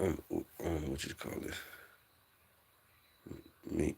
what you call this? Meat.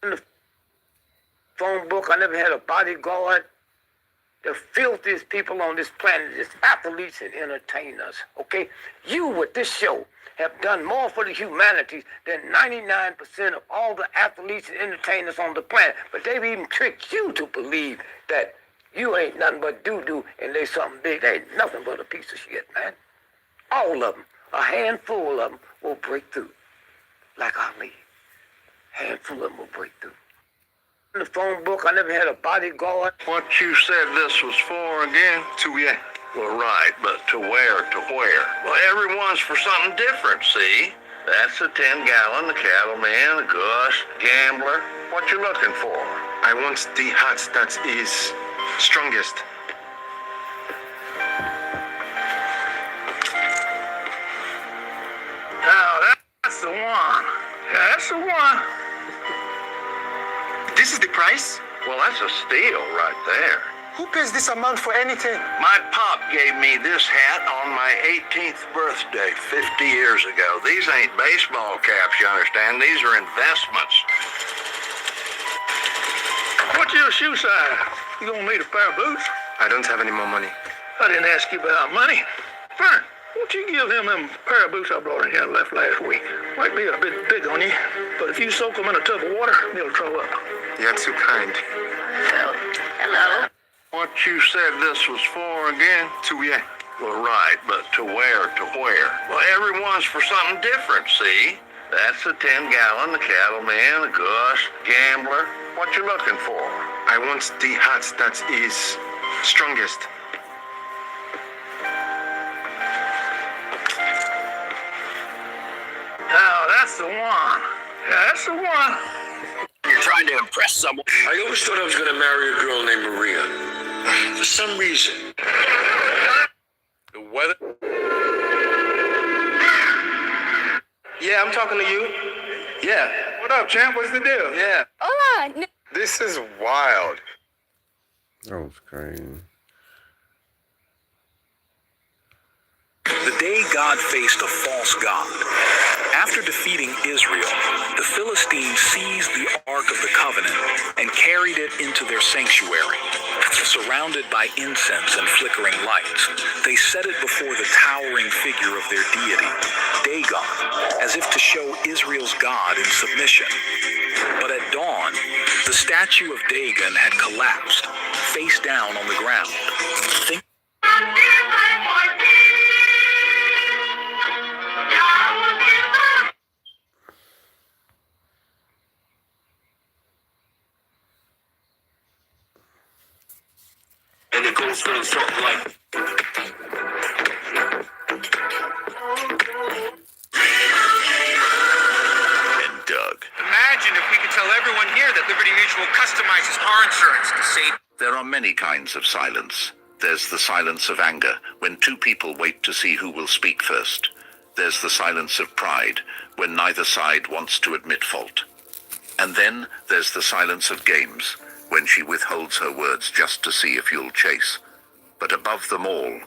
In the phone book, I never had a bodyguard. The filthiest people on this planet is athletes and entertainers, okay? You, with this show, have done more for the humanities than 99% of all the athletes and entertainers on the planet. But they've even tricked you to believe that you ain't nothing but doo-doo and they something big. They ain't nothing but a piece of shit, man. All of them, a handful of them will break through. Like Ali. A handful of them will break through. In the phone book, I never had a bodyguard. What you said this was for again? To yeah. Well, right, but to where? Well, everyone's for something different, see? That's a 10-gallon, the cattleman, the Gus, gambler. What you looking for? I want the hat that is strongest. Now, that's the one. That's the one. This is the price? Well, that's a steal right there. Who pays this amount for anything? My pop gave me this hat on my 18th birthday 50 years ago. These ain't baseball caps, you understand? These are investments. What's your shoe size? You gonna need a pair of boots? I don't have any more money. I didn't ask you about money. Fine. Won't you give him them pair of boots I brought in here and left last week? Might be a bit big on you, but if you soak them in a tub of water, they'll throw up. You're too kind. Hello? What you said this was for again? To yeah. Well, right, but to where? Well, everyone's for something different, see? That's a 10-gallon, the cattleman, the Gus, gambler. What you looking for? I want the hat that is strongest. Now, that's the one. That's the one. You're trying to impress someone. I always thought I was going to marry a girl named Maria. For some reason. The weather? Yeah, I'm talking to you. Yeah. What up, champ? What's the deal? Yeah. Hola. This is wild. That was crazy. The day God faced a false god. After defeating Israel, the Philistines seized the Ark of the Covenant and carried it into their sanctuary. Surrounded by incense and flickering lights, They set it before the towering figure of their deity, Dagon, as if to show Israel's God in submission. But at dawn, the statue of Dagon had collapsed, face down on the ground. And it goes through something like... And Doug. Imagine if we could tell everyone here that Liberty Mutual customizes car insurance to save... There are many kinds of silence. There's the silence of anger, when two people wait to see who will speak first. There's the silence of pride, when neither side wants to admit fault. And then there's the silence of games, when she withholds her words just to see if you'll chase. But above them all,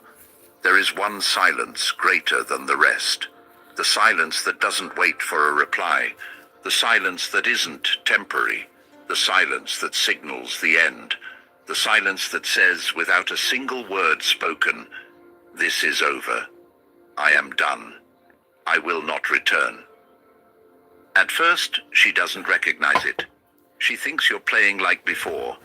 there is one silence greater than the rest. The silence that doesn't wait for a reply. The silence that isn't temporary. The silence that signals the end. The silence that says, without a single word spoken, "This is over. I am done. I will not return." At first, she doesn't recognize it. She thinks you're playing like before.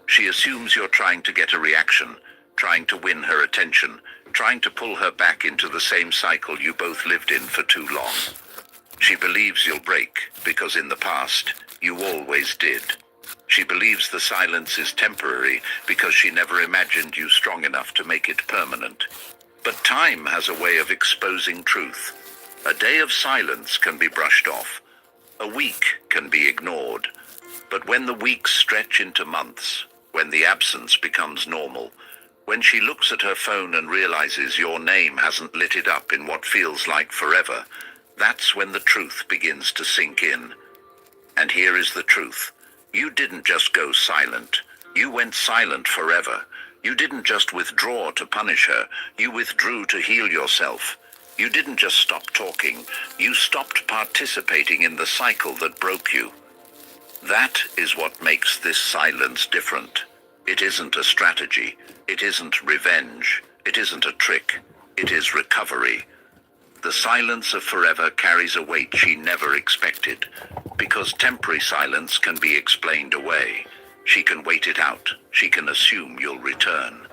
She assumes you're trying to get a reaction, trying to win her attention, trying to pull her back into the same cycle you both lived in for too long. She believes you'll break, because in the past, you always did. She believes the silence is temporary, because she never imagined you strong enough to make it permanent. But time has a way of exposing truth. A day of silence can be brushed off. A week can be ignored. But when the weeks stretch into months, when the absence becomes normal, when she looks at her phone and realizes your name hasn't lit it up in what feels like forever, that's when the truth begins to sink in. And here is the truth. You didn't just go silent. You went silent forever. You didn't just withdraw to punish her. You withdrew to heal yourself. You didn't just stop talking. You stopped participating in the cycle that broke you. That is what makes this silence different. It isn't a strategy. It isn't revenge. It isn't a trick. It is recovery. The silence of forever carries a weight she never expected, because temporary silence can be explained away. She can wait it out. She can assume you'll return.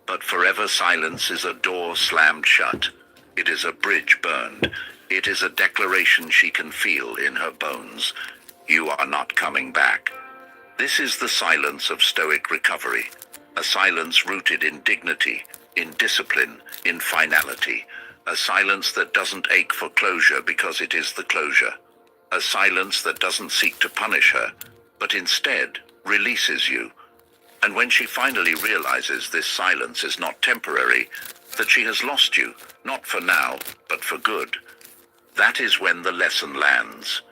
But forever silence is a door slammed shut. It is a bridge burned. It is a declaration she can feel in her bones. You are not coming back. This is the silence of stoic recovery. A silence rooted in dignity, in discipline, in finality. A silence that doesn't ache for closure because it is the closure. A silence that doesn't seek to punish her, but instead releases you. And when she finally realizes this silence is not temporary, that she has lost you, not for now, but for good, that is when the lesson lands.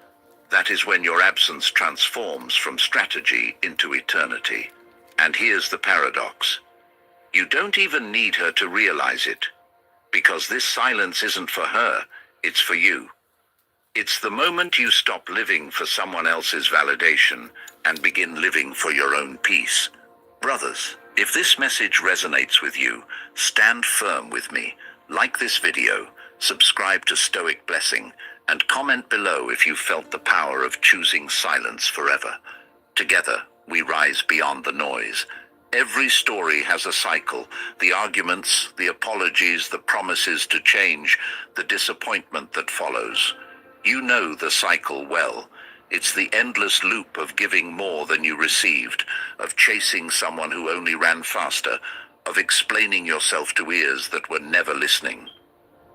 That is when your absence transforms from strategy into eternity. And here's the paradox. You don't even need her to realize it, because this silence isn't for her, it's for you. It's the moment you stop living for someone else's validation and begin living for your own peace. Brothers, if this message resonates with you, stand firm with me. Like this video, subscribe to Stoic Blessing, and comment below if you felt the power of choosing silence forever. Together, we rise beyond the noise. Every story has a cycle. The arguments, the apologies, the promises to change, the disappointment that follows. You know the cycle well. It's the endless loop of giving more than you received, of chasing someone who only ran faster, of explaining yourself to ears that were never listening.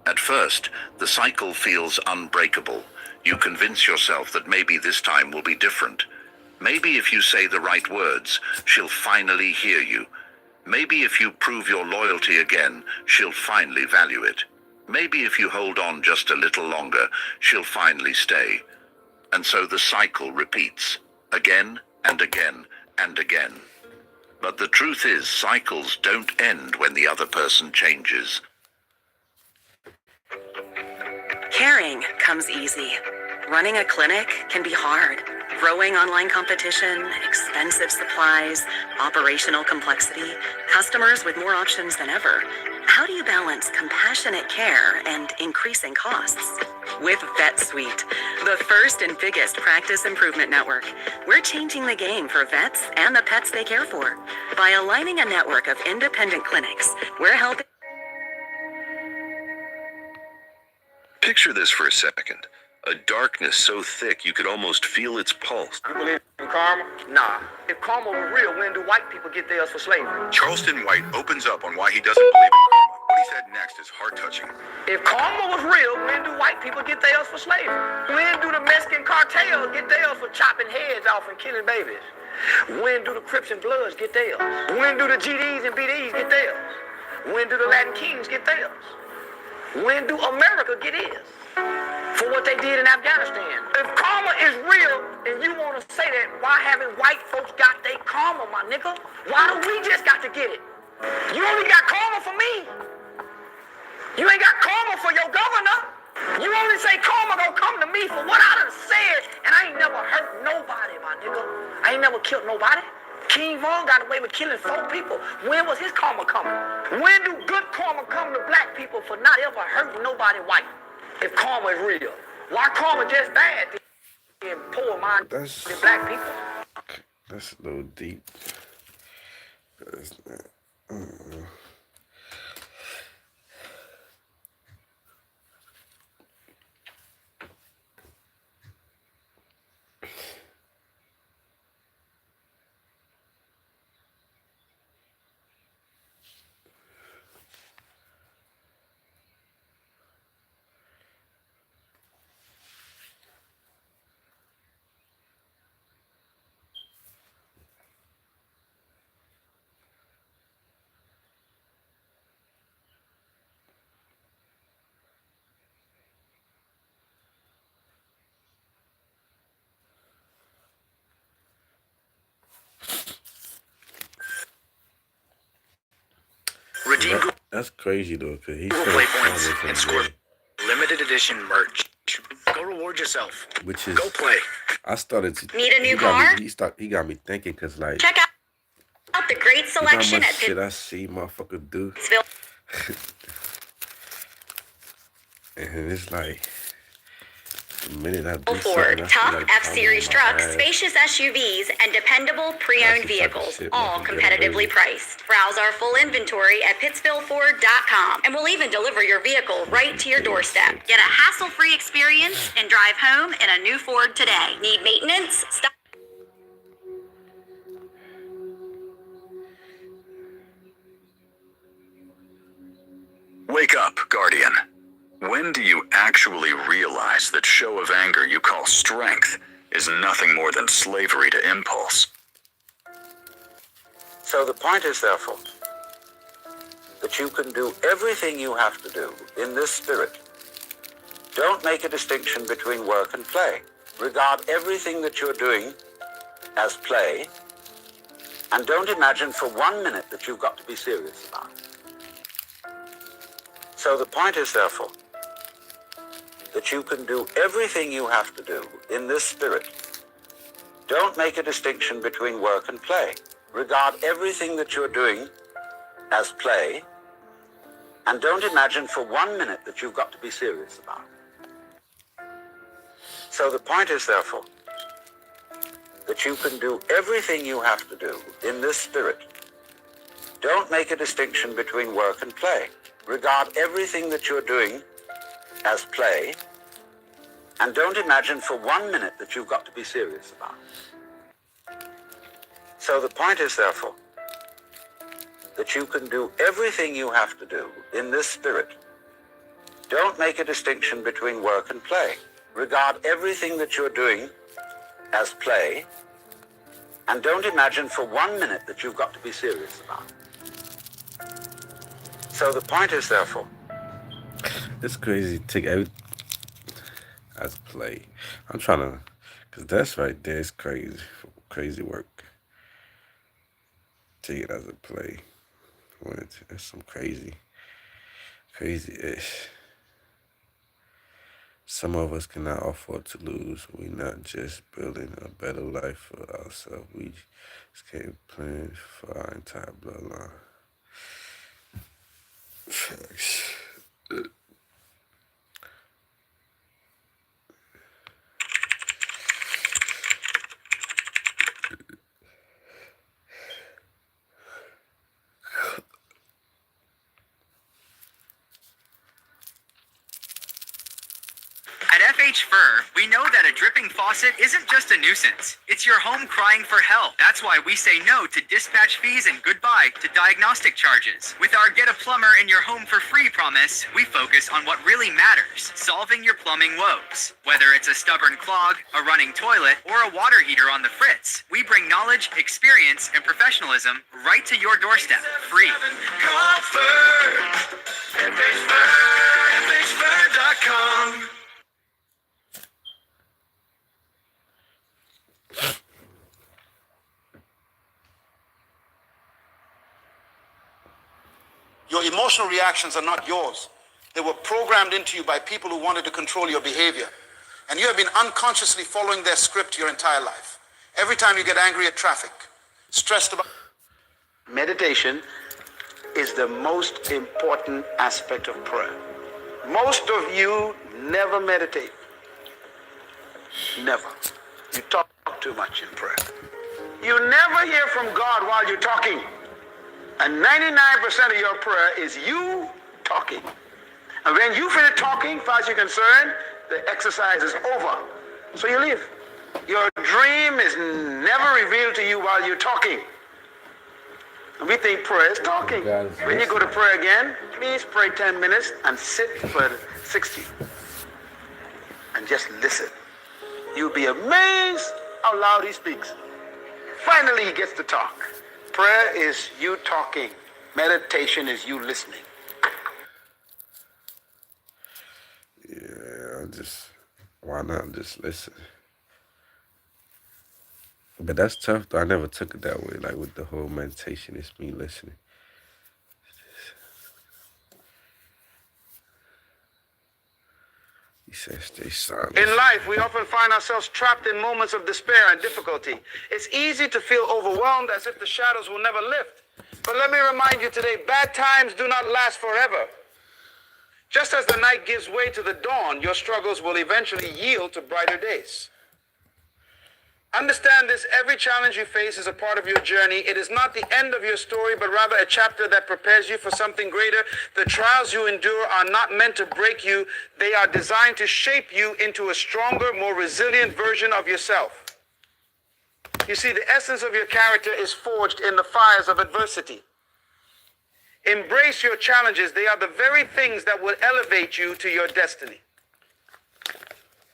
At first, the cycle feels unbreakable. You convince yourself that maybe this time will be different. Maybe if you say the right words, she'll finally hear you. Maybe if you prove your loyalty again, she'll finally value it. Maybe if you hold on just a little longer, she'll finally stay. And so the cycle repeats, again and again and again. But the truth is, cycles don't end when the other person changes. Caring comes easy. Running a clinic can be hard. Growing online competition, expensive supplies, operational complexity, customers with more options than ever. How do you balance compassionate care and increasing costs? With VetSuite, the first and biggest practice improvement network, we're changing the game for vets and the pets they care for. By aligning a network of independent clinics, we're helping. Picture this for a second. A darkness so thick you could almost feel its pulse. You believe in karma? Nah. If karma were real, when do white people get theirs for slavery? Charleston White opens up on why he doesn't believe in karma. What he said next is heart-touching. If karma was real, when do white people get theirs for slavery? When do the Mexican cartels get theirs for chopping heads off and killing babies? When do the Crips and Bloods get theirs? When do the GDs and BDs get theirs? When do the Latin Kings get theirs? When do America get his? For what they did in Afghanistan. If karma is real and you want to say that, why haven't white folks got their karma, my nigga? Why do we just got to get it? You only got karma for me. You ain't got karma for your governor. You only say karma gonna come to me for what I done said, and I ain't never hurt nobody, my nigga. I ain't never killed nobody. King Von got away with killing 4 people. When was his karma coming? When do good karma come to black people for not ever hurting nobody white? If karma is real, why karma just bad in poor minded black people? That's a little deep. Redeem Google That's crazy though, cause he's Play points and score limited edition merch. Go reward yourself. Which is Go play. I started to Need a new he got car? Me, he got me thinking, cause like Check out the great look how selection much at shit I see motherfuckers do, Pittsville. and it's like the minute I do Ford, something, I tough feel like F-Series falling on my trucks, ass. spacious SUVs, and dependable That's pre-owned the type of vehicles, shit all motherfuckers get away competitively with. priced. Browse our full inventory at pittsvilleford.com, and we'll even deliver your vehicle right to your doorstep. Get a hassle-free experience and drive home in a new Ford today. Need maintenance? Stop. Wake up, Guardian. When do you actually realize that show of anger you call strength is nothing more than slavery to impulse? So the point is, therefore, that you can do everything you have to do in this spirit. Don't make a distinction between work and play. Regard everything that you're doing as play, and don't imagine for 1 minute that you've got to be serious about it. So the point is, therefore, that you can do everything you have to do in this spirit. Don't make a distinction between work and play. Regard everything that you're doing as play, and don't imagine for 1 minute that you've got to be serious about it. So the point is, therefore, that you can do everything you have to do in this spirit. Don't make a distinction between work and play. Regard everything that you're doing as play, and don't imagine for 1 minute that you've got to be serious about it. So the point is, therefore, that you can do everything you have to do in this spirit. Don't make a distinction between work and play. Regard everything that you're doing as play, and don't imagine for 1 minute that you've got to be serious about it. So the point is, therefore, It's crazy. Take every as play. I'm trying to, cause that's right there. It's crazy, crazy work. Take it as a play. That's some crazy ish. Some of us cannot afford to lose. We're not just building a better life for ourselves. We just can't plan for our entire bloodline. Facts. At FH Fur, we know that a dripping faucet isn't just a nuisance. It's your home crying for help. That's why we say no to dispatch fees and goodbye to diagnostic charges. With our Get a Plumber in Your Home for Free promise, we focus on what really matters, solving your plumbing woes. Whether it's a stubborn clog, a running toilet, or a water heater on the fritz, we bring knowledge, experience, and professionalism right to your doorstep, free. Call Fur. FHFur.com. Your emotional reactions are not yours. They were programmed into you by people who wanted to control your behavior. And you have been unconsciously following their script your entire life. Every time you get angry at traffic, stressed about... Meditation is the most important aspect of prayer. Most of you never meditate. Never. You talk too much in prayer. You never hear from God while you're talking. And 99% of your prayer is you talking. And when you finish talking, as far as you're concerned, the exercise is over. So you leave. Your dream is never revealed to you while you're talking. And we think prayer is talking. When you go to prayer again, please pray 10 minutes and sit for 60. And just listen. You'll be amazed how loud he speaks. Finally, he gets to talk. Prayer is you talking. Meditation is you listening. Yeah, why not just listen? But that's tough, though. I never took it that way. Like with the whole meditation, it's me listening. He says stay silent. In life, we often find ourselves trapped in moments of despair and difficulty. It's easy to feel overwhelmed as if the shadows will never lift. But let me remind you today, bad times do not last forever. Just as the night gives way to the dawn, your struggles will eventually yield to brighter days. Understand this, every challenge you face is a part of your journey. It is not the end of your story, but rather a chapter that prepares you for something greater. The trials you endure are not meant to break you. They are designed to shape you into a stronger, more resilient version of yourself. You see, the essence of your character is forged in the fires of adversity. Embrace your challenges. They are the very things that will elevate you to your destiny.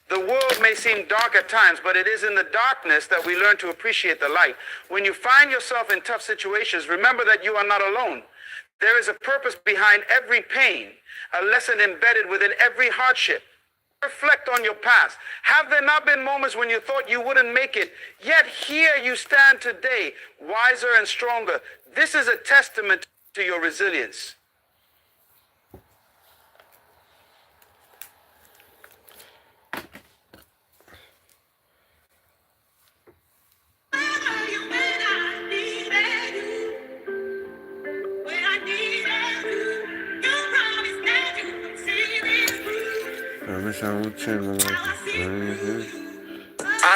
The world may seem dark at times, but it is in the darkness that we learn to appreciate the light. When you find yourself in tough situations, remember that you are not alone. There is a purpose behind every pain, a lesson embedded within every hardship. Reflect on your past. Have there not been moments when you thought you wouldn't make it, yet here you stand today, wiser and stronger? This is a testament to your resilience. I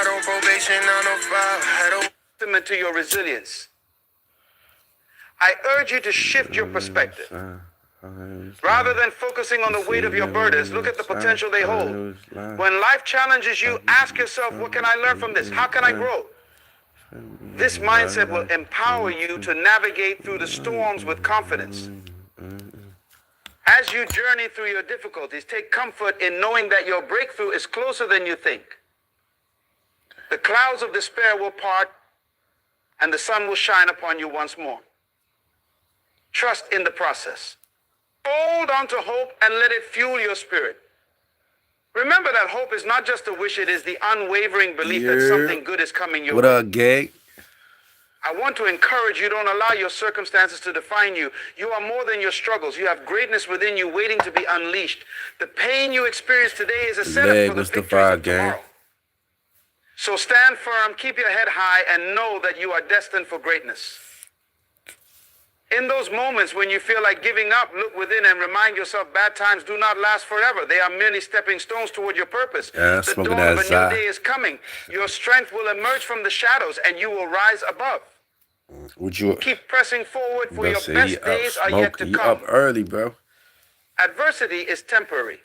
don't probation, I don't file. I don't. Testament to your resilience. I urge you to shift your perspective. Rather than focusing on the weight of your burdens, look at the potential they hold. When life challenges you, ask yourself, what can I learn from this? How can I grow? This mindset will empower you to navigate through the storms with confidence. As you journey through your difficulties, take comfort in knowing that your breakthrough is closer than you think. The clouds of despair will part and the sun will shine upon you once more. Trust in the process. Hold on to hope and let it fuel your spirit. Remember that hope is not just a wish, it is the unwavering belief that something good is coming your way. What up, gang? I want to encourage you, don't allow your circumstances to define you. You are more than your struggles. You have greatness within you waiting to be unleashed. The pain you experience today is a setup for the victories of tomorrow. So stand firm, keep your head high, and know that you are destined for greatness. In those moments when you feel like giving up, look within and remind yourself bad times do not last forever. They are merely stepping stones toward your purpose. The dawn of a new day is coming. Your strength will emerge from the shadows and you will rise above. Would you keep pressing forward, for your best days are yet to come. You up early, bro. Adversity is temporary.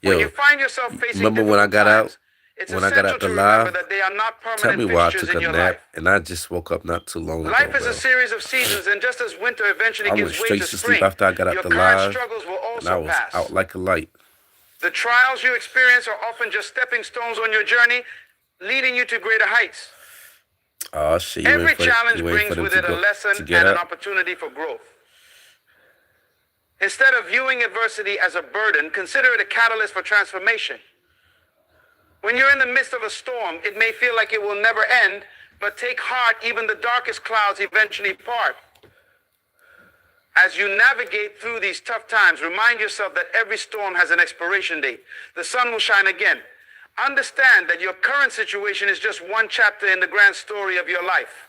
Yo, when you find yourself facing remember when I got out? It's when I got out the live, that they are not permanent tell me why I took a nap life. and I just woke up not too long ago. Life is a series of seasons, and just as winter eventually gives way to spring, sleep after I got out the live, struggles will also and I was pass. out like a light. The trials you experience are often just stepping stones on your journey, leading you to greater heights. Oh shit! Every challenge brings with it a lesson and an opportunity for growth. Instead of viewing adversity as a burden, consider it a catalyst for transformation. When you're in the midst of a storm, it may feel like it will never end, but take heart, even the darkest clouds eventually part. As you navigate through these tough times, remind yourself that every storm has an expiration date. The sun will shine again. Understand that your current situation is just one chapter in the grand story of your life.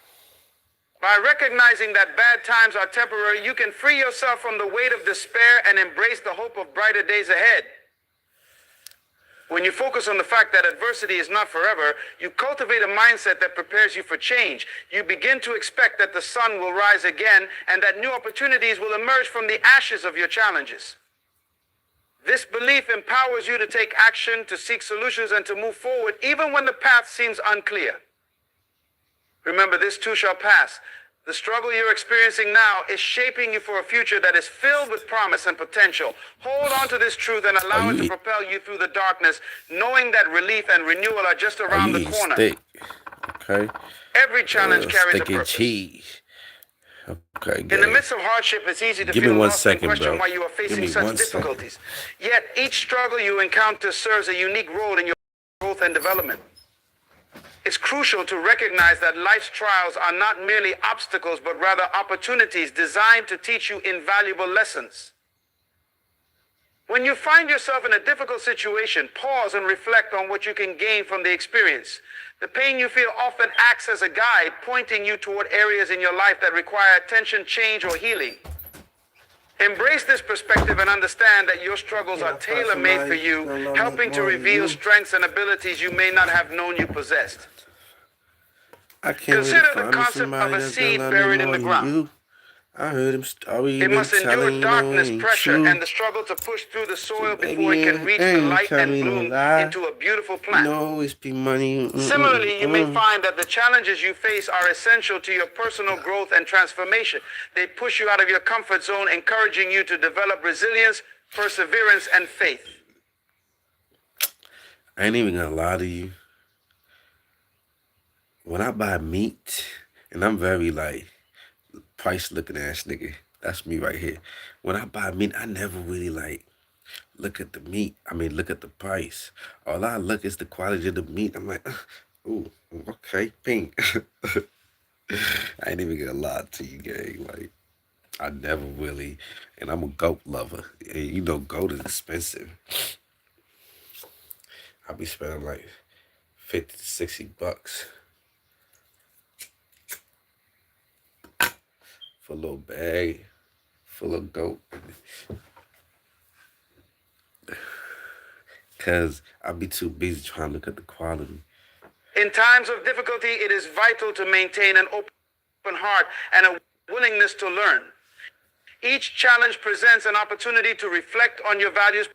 By recognizing that bad times are temporary, you can free yourself from the weight of despair and embrace the hope of brighter days ahead. When you focus on the fact that adversity is not forever, you cultivate a mindset that prepares you for change. You begin to expect that the sun will rise again and that new opportunities will emerge from the ashes of your challenges. This belief empowers you to take action, to seek solutions, and to move forward even when the path seems unclear. Remember, this too shall pass. The struggle you're experiencing now is shaping you for a future that is filled with promise and potential. Hold on to this truth and allow it to propel you through the darkness, knowing that relief and renewal are just around the corner. Steak. Okay. Every challenge carries a steak and purpose. cheese. Okay, in the midst of hardship, it's easy to Give feel me 1 lost and second, question bro. why you are facing Give me 1 such difficulties. Yet each struggle you encounter serves a unique role in your growth and development. It's crucial to recognize that life's trials are not merely obstacles, but rather opportunities designed to teach you invaluable lessons. When you find yourself in a difficult situation, pause and reflect on what you can gain from the experience. The pain you feel often acts as a guide, pointing you toward areas in your life that require attention, change, or healing. Embrace this perspective and understand that your struggles are tailor-made for you, helping to reveal strengths and abilities you may not have known you possessed. Consider the concept of a seed buried in the ground. I heard him. It must endure darkness, pressure, and the struggle to push through the soil before it can reach the light and bloom into a beautiful plant. Always be money. Similarly, you may find that the challenges you face are essential to your personal growth and transformation. They push you out of your comfort zone, encouraging you to develop resilience, perseverance, and faith. I ain't even gonna lie to you. When I buy meat, and I'm very price looking ass nigga. That's me right here. When I buy meat, I never really look at the meat. I mean, look at the price. All I look is the quality of the meat. I'm like, ooh, okay, pink. I ain't even gonna lie to you, gang. I never really, and I'm a goat lover. And you know, goat is expensive. I be spending 50 to 60 bucks. For a little bag full of goat. Because I be too busy trying to look at the quality. In times of difficulty, it is vital to maintain an open heart and a willingness to learn. Each challenge presents an opportunity to reflect on your values,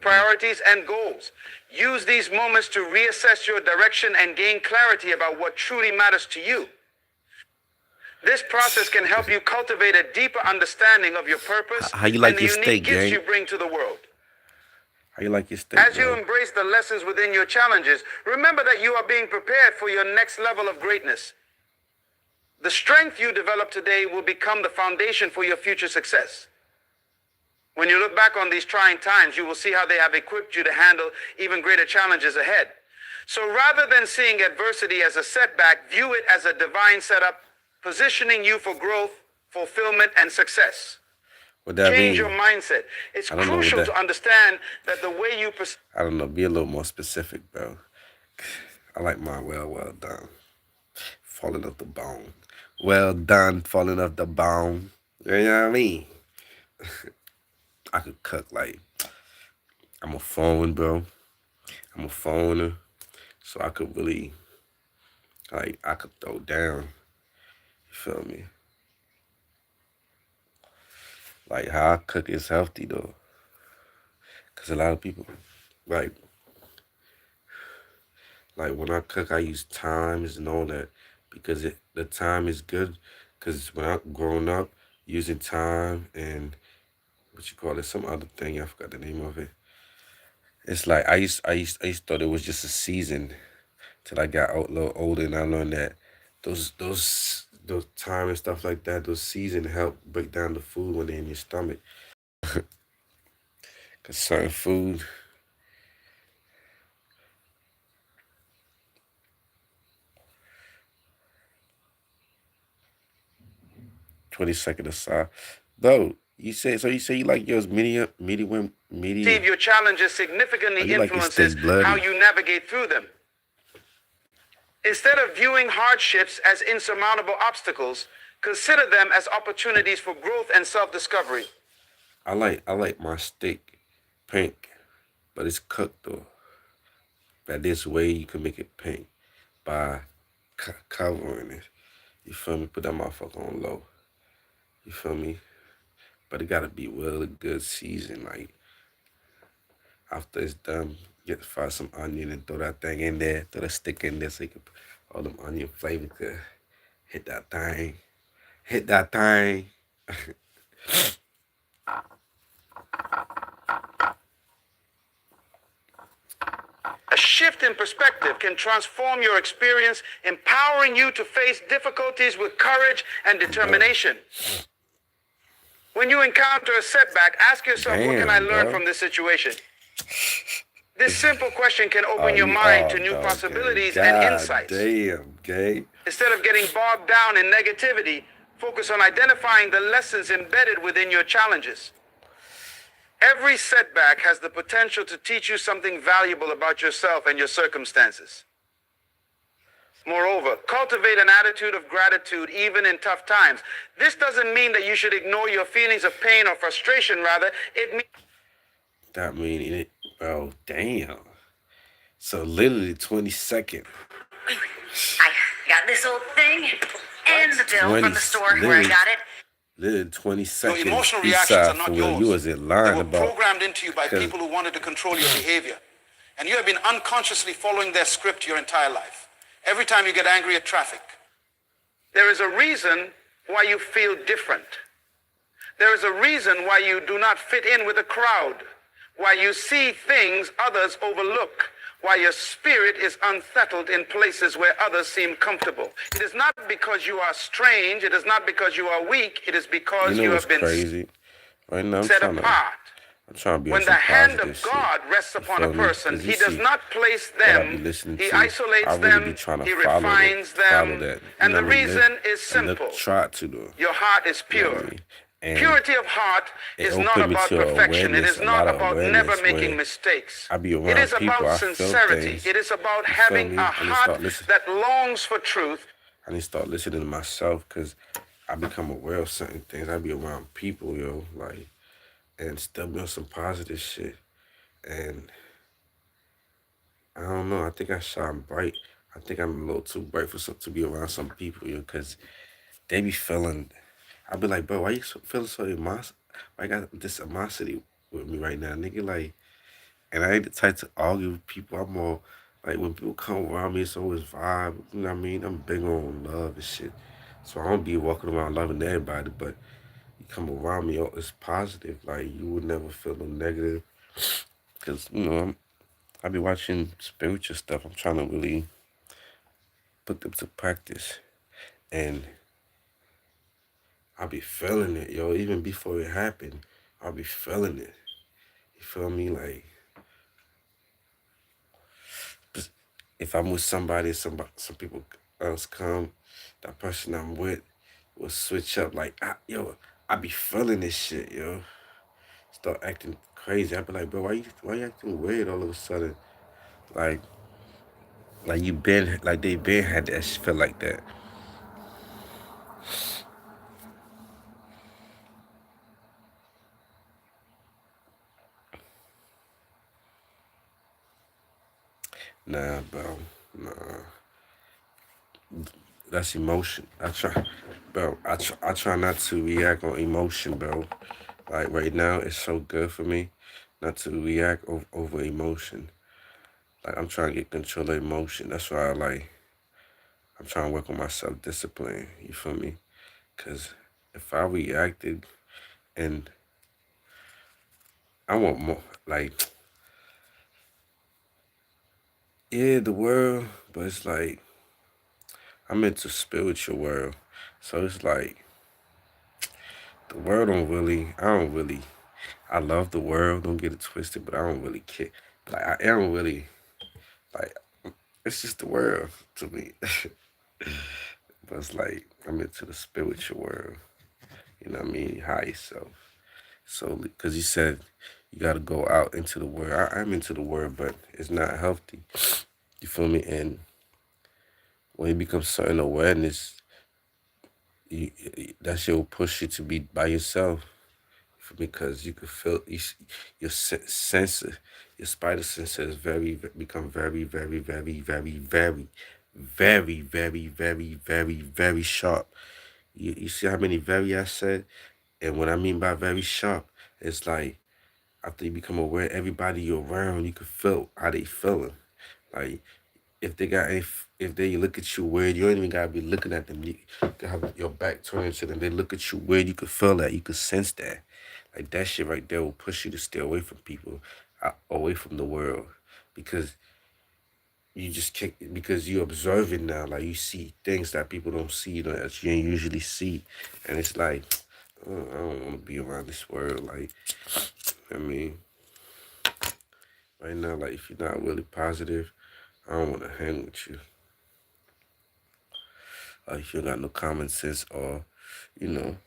priorities, and goals. Use these moments to reassess your direction and gain clarity about what truly matters to you. This process can help you cultivate a deeper understanding of your purpose How you like and the your unique steak, gifts gang? you bring to the world. How you like your steak, As you bro? embrace the lessons within your challenges, remember that you are being prepared for your next level of greatness. The strength you develop today will become the foundation for your future success. When you look back on these trying times, you will see how they have equipped you to handle even greater challenges ahead. So rather than seeing adversity as a setback, view it as a divine setup, positioning you for growth, fulfillment, and success. What that Change mean? your mindset. It's I don't know what crucial that. to understand that the way you I don't know. Be a little more specific, bro. I like mine well done. Falling off the bone. Well done, falling off the bone. You know what I mean? I could cook like I'm a phone, bro. I'm a phoner. So I could really I could throw down. You feel me? Like how I cook is healthy though. Cause a lot of people like when I cook I use times and all that because the time is good. Cause when I growing up using time and what you call it, some other thing, I forgot the name of it. It's like I used thought it was just a season till I got a little older and I learned that those time and stuff like that, those season help break down the food when they're in your stomach. Cause certain food 20 seconds aside. Though you say you like yours medium. perceive your challenges significantly Oh, you like your influences steak how bloody. you navigate through them. Instead of viewing hardships as insurmountable obstacles, consider them as opportunities for growth and self-discovery. I like my steak pink, but it's cooked though. That this way you can make it pink by covering it. You feel me? Put that motherfucker on low. You feel me? But it gotta be really good season. Like after it's done, get find some onion and throw that thing in there. Throw the stick in there so you can all them onion flavor could hit that thing. Hit that thing. A shift in perspective can transform your experience, empowering you to face difficulties with courage and determination. When you encounter a setback, ask yourself, what can I Damn, learn bro. from this situation? This simple question can open Oh, your you mind to all new dog, possibilities gang. and God insights. damn, gay. Instead of getting bogged down in negativity, focus on identifying the lessons embedded within your challenges. Every setback has the potential to teach you something valuable about yourself and your circumstances. Moreover, cultivate an attitude of gratitude even in tough times. This doesn't mean that you should ignore your feelings of pain or frustration. Rather, it means That mean it. Oh, damn. So literally 20 seconds. I got this old thing and the bill from the store where I got it. Literally 20 your seconds. emotional Each reactions side are not for where you yours. was in They line were about. programmed into you by 'Cause people who wanted to control your behavior. And you have been unconsciously following their script your entire life. Every time you get angry at traffic, there is a reason why you feel different. There is a reason why you do not fit in with the crowd, why you see things others overlook, why your spirit is unsettled in places where others seem comfortable. It is not because you are strange, it is not because you are weak, it is because you you know what's have been crazy? Right now set apart. I'm trying to be on When the some hand positive of shit. God rests You upon a feel me? person, 'Cause you he does see not place what I be them, listening he to. I isolates really be them, trying to he follow refines them, that. and the what I mean? reason is And simple. try to do. Your heart is You know pure. what I mean? And Purity of heart it is not opened me about to perfection. It awareness, is a not lot of about awareness never making where mistakes. I be It around is people, about I feel sincerity. things. It is about You feel having me? a I need to heart start listening. that longs for truth. I need to start listening to myself because I become aware of certain things. I be around people, yo, like, and still be on some positive shit. And I don't know. I think I shine bright. I think I'm a little too bright for to be around some people, yo, because they be feeling. I be like, bro, why you feeling so why you got this animosity with me right now, nigga? Like, and I ain't the type to argue with people. I'm more like when people come around me, it's always vibe. You know what I mean? I'm big on love and shit. So I don't be walking around loving everybody, but you come around me, oh, it's positive. Like you would never feel no negative. Cause I be watching spiritual stuff. I'm trying to really put them to practice, and I be feeling it, yo. Even before it happened, I'll be feeling it. You feel me? Like if I'm with somebody, some people else come, that person I'm with will switch up. Like yo, I be feeling this shit, yo. Start acting crazy. I be like, bro, why you acting weird all of a sudden? Like you been like they been had that feel like that. Nah, bro. Nah. That's emotion. I try not to react on emotion, bro. Like right now, it's so good for me not to react over emotion. Like I'm trying to get control of emotion. That's why I'm trying to work on my self discipline. You feel me? Cause if I reacted and I want more, like yeah, the world, but it's like I'm into spiritual world, so it's like the world don't really. I don't really. I love the world. Don't get it twisted, but I don't really care. Like I don't really like. It's just the world to me. But it's like I'm into the spiritual world. You know what I mean? High self. So because you said you got to go out into the world. I'm into the world, but it's not healthy. You feel me? And when you become certain awareness, that shit will push you to be by yourself. Because you could feel your sensor, your spider sensor is become very, very, very, very, very, very, very, very, very, very sharp. You see how many very I said? And what I mean by very sharp, it's like after you become aware, everybody you're around, you can feel how they feeling. Like if they look at you weird, you don't even gotta be looking at them. You can have your back turned to them. They look at you weird. You could feel that. You could sense that. Like that shit right there will push you to stay away from people, away from the world, because you just can't. Because you observe it now. Like you see things that people don't see, that you ain't usually see, and it's like, oh, I don't want to be around this world. Like, I mean, right now, like if you're not really positive, I don't want to hang with you. If you got no common sense or, you know,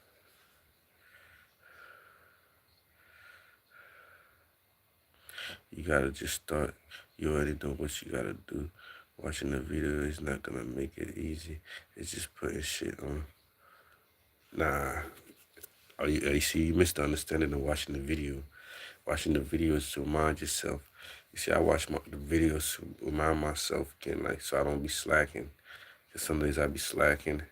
you gotta just start. You already know what you gotta do. Watching the video is not gonna make it easy. It's just putting shit on. Nah. You see, you missed the understanding of watching the video. Watching the videos to remind yourself. You see, I watch the videos to remind myself again, like, so I don't be slacking. Because some days I be slacking,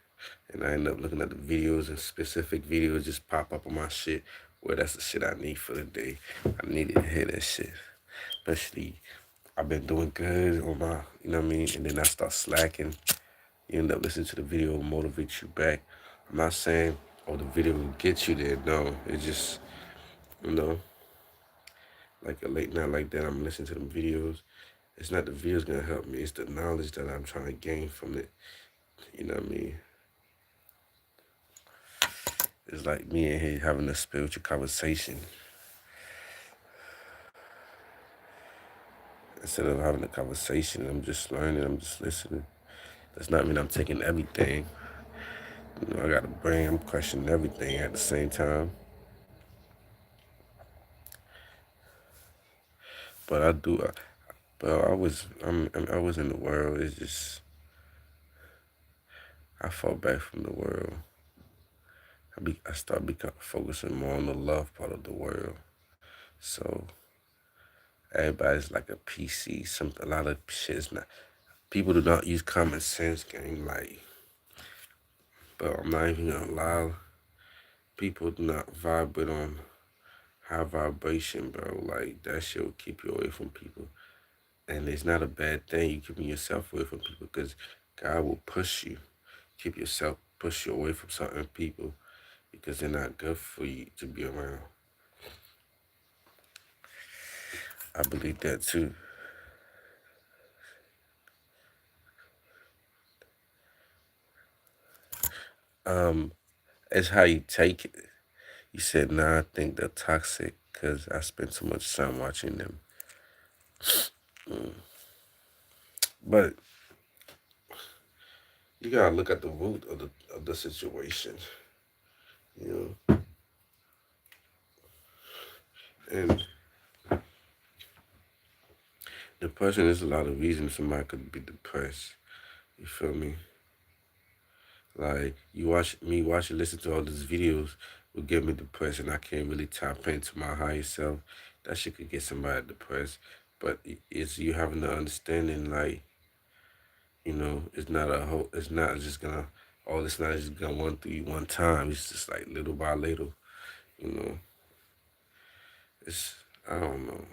and I end up looking at the videos, and specific videos just pop up on my shit. Well, that's the shit I need for the day. I needed to hear that shit. Especially, I've been doing good on my, you know what I mean? And then I start slacking. You end up listening to the video, motivate you back. I'm not saying, oh, the video will get you there. No, it's just, you know, like a late night like that, I'm listening to them videos. It's not the videos gonna help me. It's the knowledge that I'm trying to gain from it. You know what I mean? It's like me and him having a spiritual conversation. Instead of having a conversation, I'm just learning, I'm just listening. Does not mean I'm taking everything. You know, I got a brain, I'm questioning everything at the same time. But I do, but I was in the world. It's just, I fall back from the world. I start focusing more on the love part of the world. So everybody's like a PC. A lot of shit is not. People do not use common sense, gang. Like, but I'm not even gonna lie. People do not vibrate on high vibration, bro. Like that shit will keep you away from people, and it's not a bad thing. You keeping yourself away from people because God will push you, push you away from certain people because they're not good for you to be around. I believe that too. It's how you take it. He said, nah, I think they're toxic because I spend too much time watching them. But you gotta look at the root of the situation, you know. And depression is a lot of reasons somebody could be depressed. You feel me? Like you listen to all these videos will get me depressed, and I can't really tap into my higher self. That shit could get somebody depressed. But it's you having the understanding, like, you know, it's not a whole. It's not just gonna. All it's not just gonna run through you one time. It's just like little by little. You know. It's I don't know.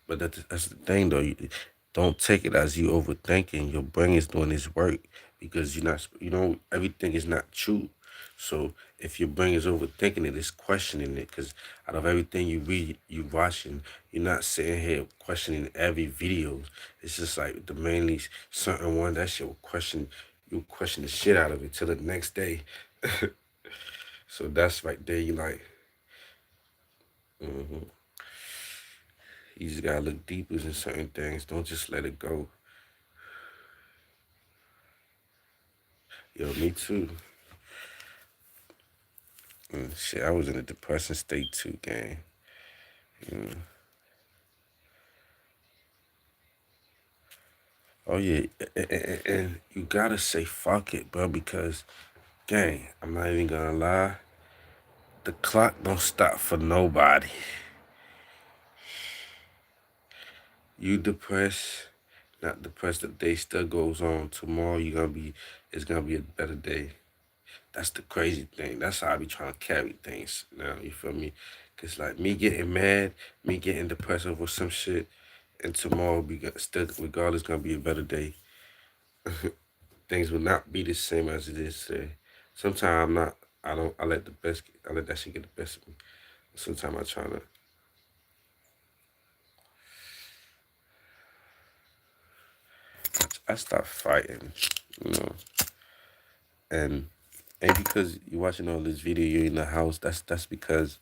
But that's the thing though. You don't take it as you overthinking. Your brain is doing its work because you know everything is not true. So if your brain is overthinking it, it's questioning it. Because out of everything you read, you watching, you're not sitting here questioning every video. It's just like the mainly certain one that shit will question. You question the shit out of it till the next day. So that's right there. You like. hmm You just gotta look deeper in certain things. Don't just let it go. Yo, me too. Shit, I was in a depressing state too, gang. Mm. Oh yeah, and you gotta say fuck it, bro, because gang, I'm not even gonna lie. The clock don't stop for nobody. You depressed, not depressed. The day still goes on. Tomorrow it's gonna be a better day. That's the crazy thing. That's how I be trying to carry things now. You feel me? Cause like me getting mad, me getting depressed over some shit, and tomorrow still regardless gonna be a better day. Things will not be the same as it is today. Sometimes I'm not. I don't. I let that shit get the best of me. Sometimes I try to. I stop fighting. You know. And because you're watching all this video, you're in the house. That's because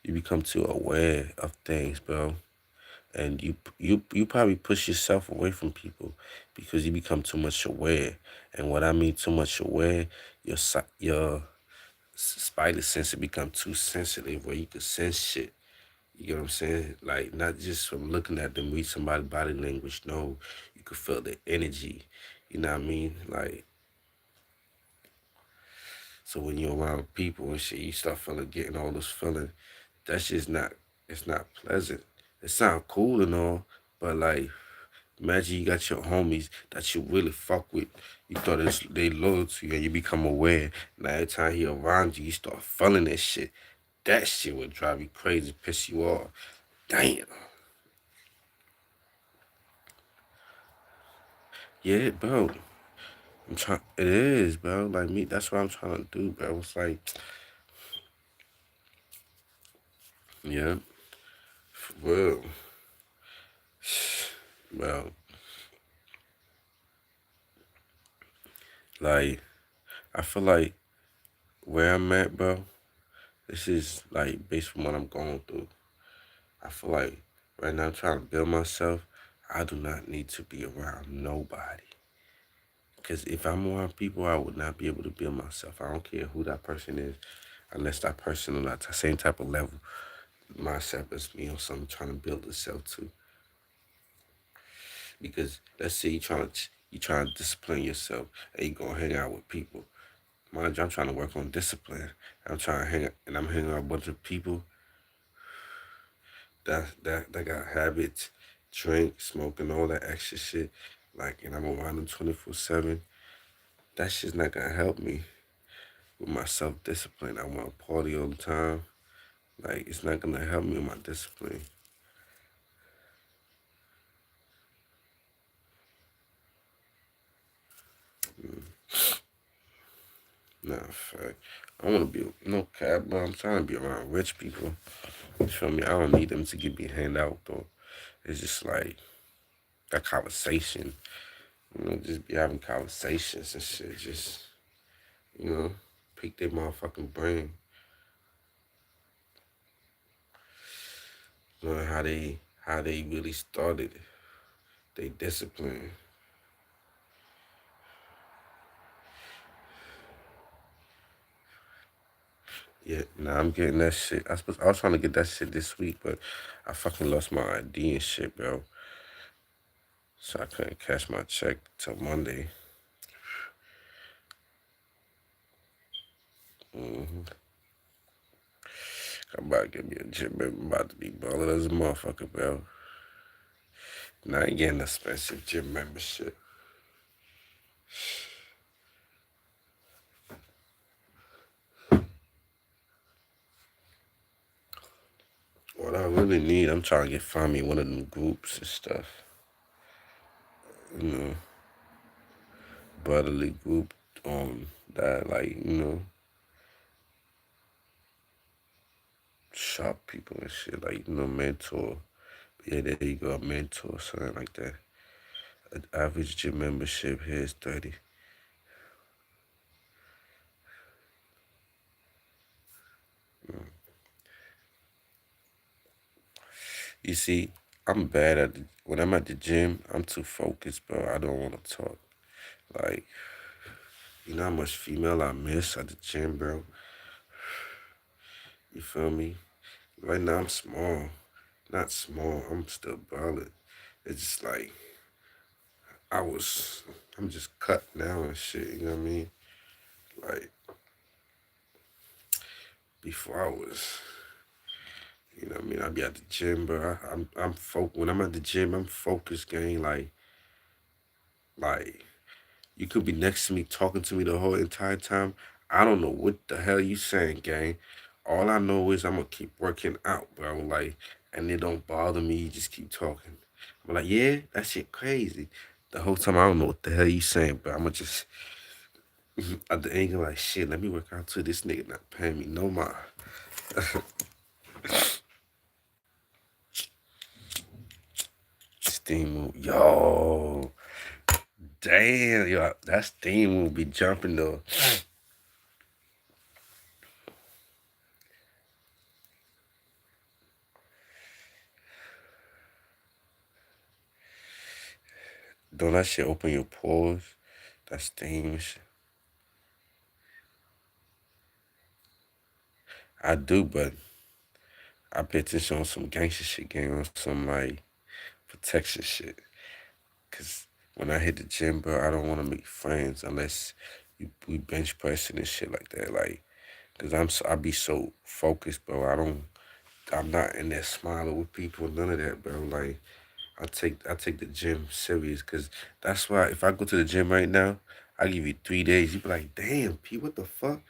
you become too aware of things, bro. And you probably push yourself away from people because you become too much aware. And what I mean too much aware, your spider sense become too sensitive where you can sense shit. You get what I'm saying? Like not just from looking at them, read somebody's body language. No, you can feel the energy. You know what I mean? Like so when you're around people and shit, you start getting all those feelings. That's just not. It's not pleasant. It sounds cool and all, but like imagine you got your homies that you really fuck with. You thought they loyal to you and you become aware. Now every time he around you, you start feeling that shit. That shit would drive you crazy, piss you off. Damn. Yeah, bro. I'm trying. It is, bro. Like me, that's what I'm trying to do, bro. It's like, yeah, for real. Bro, like I feel like where I'm at, bro. This is like based on what I'm going through. I feel like right now I'm trying to build myself. I do not need to be around nobody. Because if I'm around people, I would not be able to build myself. I don't care who that person is, unless that person on that same type of level myself as me or something trying to build itself too. Because let's say you trying to discipline yourself and you gonna hang out with people. Mind you, I'm trying to work on discipline. I'm trying to hang out and I'm hanging out with a bunch of people that got habits, drink, smoking, all that extra shit. Like, and I'm around them 24/7. That shit's not gonna help me with my self discipline. I want to party all the time. Like, it's not gonna help me with my discipline. Nah, fact. I want to be no cap, but I'm trying to be around rich people. You feel me? I don't need them to give me a handout though. It's just like that conversation. just be having conversations and shit. Just, pick their motherfucking brain. Learn how they really started. They discipline. Yeah, nah, I'm getting that shit. I was trying to get that shit this week, but I fucking lost my ID and shit, bro. So I couldn't cash my check till Monday. I'm about to get me a gym member. I'm about to be balling as a motherfucker, bro. Now I ain't getting expensive gym membership. What I really need, I'm trying to find me one of them groups and stuff. Brotherly group that like, shop people and shit, like, mentor. Yeah, there you go, a mentor, something like that. An average gym membership here is 30. You see, I'm bad at when I'm at the gym, I'm too focused, bro. I don't want to talk. Like, you know how much female I miss at the gym, bro? You feel me? Right now I'm small. Not small, I'm still ballin'. It's just like, I'm just cut now and shit, you know what I mean? Like, before I was, you know what I mean? I be at the gym, bro. I'm focused. When I'm at the gym, I'm focused, gang. Like, you could be next to me talking to me the whole entire time. I don't know what the hell you saying, gang. All I know is I'm gonna keep working out, bro. Like, and it don't bother me. You just keep talking. I'm like, yeah, that shit crazy. The whole time I don't know what the hell you saying, but I'm gonna just at the angle like shit. Let me work out too. This nigga not paying me no mind. Steam move, yo, damn, yo, that steam move be jumping though. Don't that shit open your pores? That steam shit. I do, but I pay attention on some gangster shit, gang, on some like protection shit. Cause when I hit the gym, bro, I don't want to make friends unless we bench pressing and shit like that. Like, cause I be so focused, bro. I'm not in there smiling with people, none of that, bro. Like, I take the gym serious, cause that's why if I go to the gym right now, I give you 3 days. You be like, damn, P, what the fuck?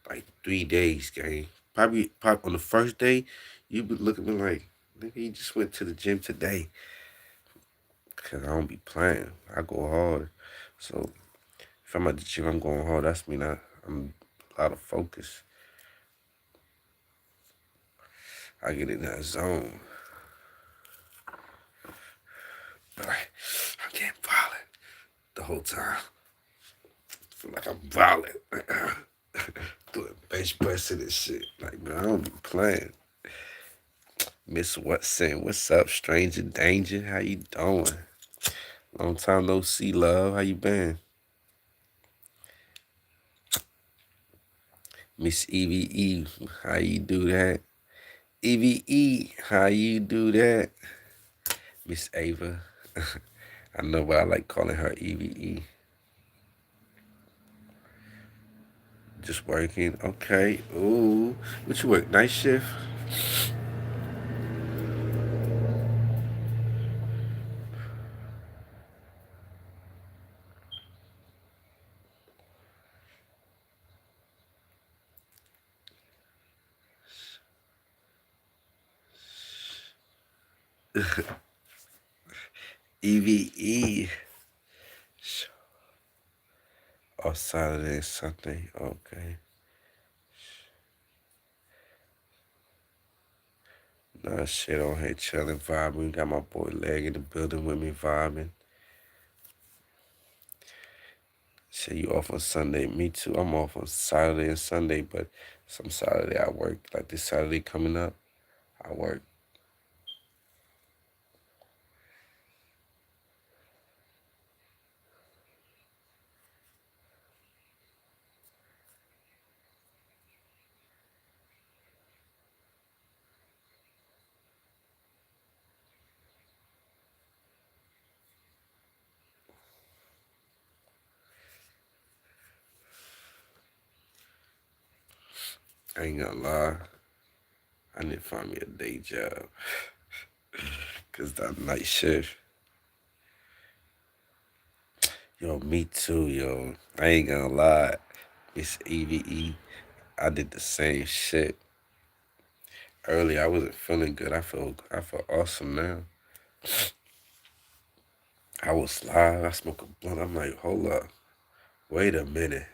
Like 3 days, gang. Probably on the first day, you be looking at me like, nigga, you just went to the gym today. Cause I don't be playing. I go hard. So if I'm at the gym, I'm going hard. That's mean I'm a lot of focus. I get in that zone. But I'm getting violent the whole time. I feel like I'm violent. Doing bench pressing and shit. Like, man, I don't be playing. Miss Watson, what's up, stranger danger? How you doing? Long time no see, love. How you been? Miss EVE, how you do that? EVE, how you do that? Miss Ava. I know, but I like calling her EVE. Just working. Okay. Ooh. What you work? Night shift? EVE. Oh, Saturday and Sunday. Okay. Nah, shit on here chilling, vibing. Got my boy Leg in the building with me vibing. Shit, you off on Sunday? Me too. I'm off on Saturday and Sunday, but some Saturday I work. Like this Saturday coming up, I work. I ain't gonna lie. I need to find me a day job. Cause that night shift. Yo, me too, yo. I ain't gonna lie. It's EVE. I did the same shit. Earlier I wasn't feeling good. I feel awesome now. I was live. I smoke a blunt. I'm like, hold up. Wait a minute.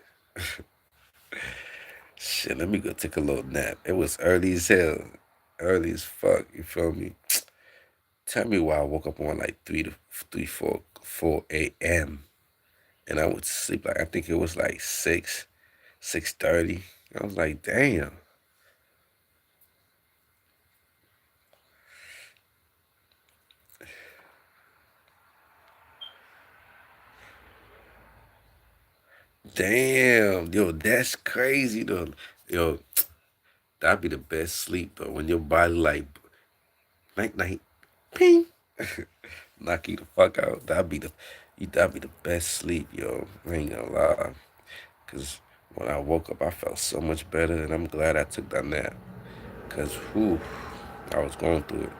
Shit, let me go take a little nap. It was early as hell. Early as fuck. You feel me? Tell me why I woke up on like 4 a.m. and I would sleep like I think it was like 6:30. I was like, damn. Damn, yo, that's crazy though. Yo, that'd be the best sleep though. When your body like night night, ping, knock you the fuck out. That'd be the best sleep, yo. I ain't gonna lie. Cause when I woke up, I felt so much better, and I'm glad I took that nap. Cause whew, I was going through it.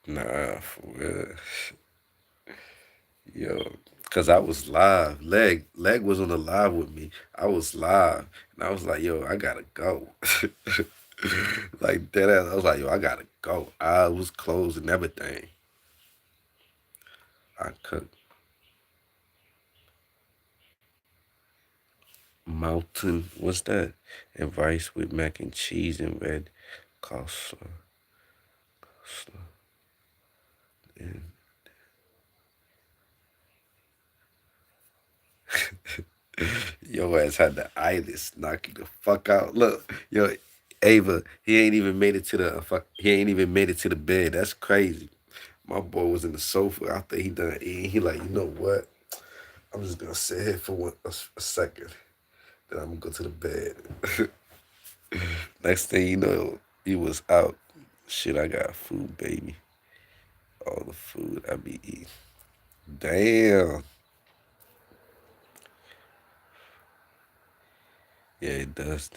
Nah, for real. Yo, cause I was live. Leg was on the live with me. I was live, and I was like, yo, I gotta go. Like that ass, I was like, yo, I gotta go. I was closed and everything. I cooked mountain. What's that? And rice with mac and cheese and red coleslaw. And your ass had the itis knock you the fuck out. Look, yo, Ava, he ain't even made it to the fuck. He ain't even made it to the bed. That's crazy. My boy was in the sofa after he done eating. He like, you know what? I'm just gonna sit here for a second. Then I'm gonna go to the bed. Next thing you know, he was out. Shit, I got food, baby. All the food I be eating. Damn. Yeah, it does.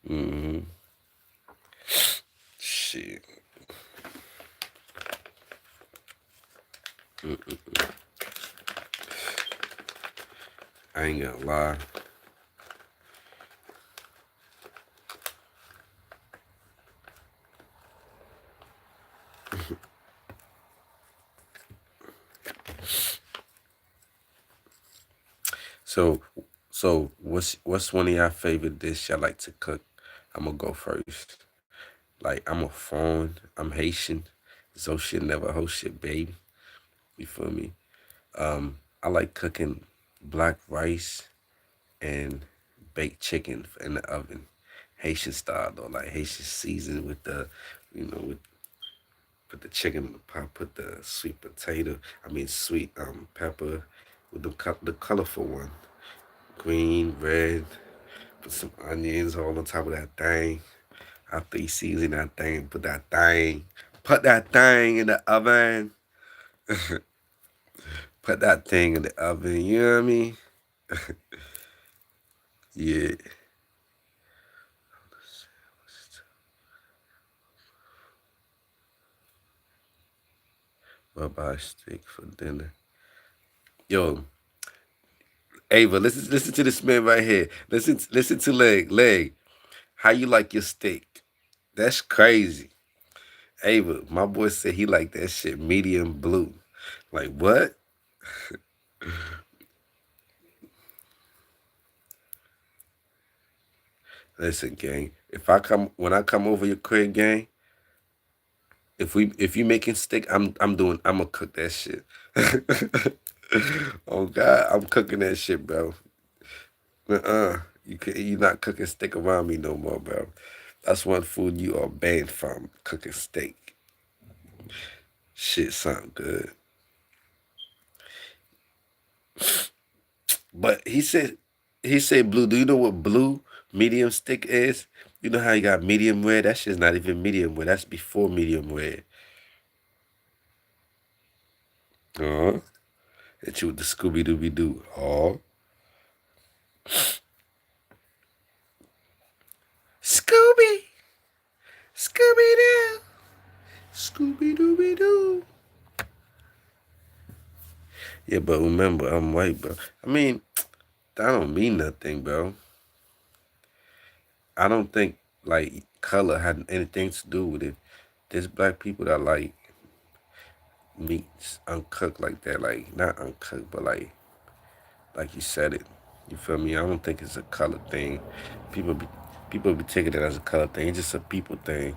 Mm-hmm. Shit. Mm-mm. I ain't gonna lie. So, so what's one of your favorite dish y'all like to cook? I'm gonna go first. Like I'm a foreign. I'm Haitian. So shit never host shit, baby. You feel me? I like cooking black rice and baked chicken in the oven, Haitian style though, like Haitian season with the, with put the chicken in the pot, put the sweet potato, I mean sweet pepper, with the colorful one, green, red, put some onions all on top of that thing. After you season that thing, put that thing in the oven, put that thing in the oven. You know what I mean? Yeah. Ribeye steak for dinner. Yo, Ava, listen to this man right here. Listen to Leg. How you like your steak? That's crazy. Ava, my boy said he like that shit medium blue. Like what? Listen, gang. When I come over your crib, gang. If you making steak, I'm gonna cook that shit. Oh God, I'm cooking that shit, bro. You not cooking steak around me no more, bro. That's one food you are banned from, cooking steak. Shit sound good. But he said blue. Do you know what blue medium steak is? You know how you got medium rare? That shit's not even medium rare. That's before medium rare. Uh-huh. Hit you with the Scooby Dooby Doo. Oh. Scooby! Scooby Doo! Scooby Dooby Doo! Yeah, but remember, I'm white, bro. I mean, that don't mean nothing, bro. I don't think, like, color had anything to do with it. There's black people that like meats uncooked like that. Like, not uncooked, but like you said it. You feel me? I don't think it's a color thing. People be people be taking it as a color thing. It's just a people thing.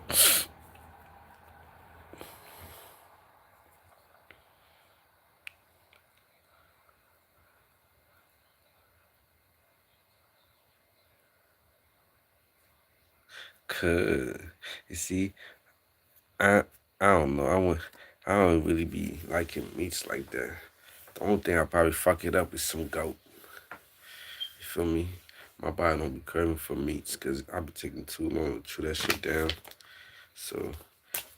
Cause you see, I I don't know. I don't really be liking meats like that. The only thing I probably fuck it up is some goat. You feel me? My body don't be craving for meats because I be taking too long to chew that shit down. So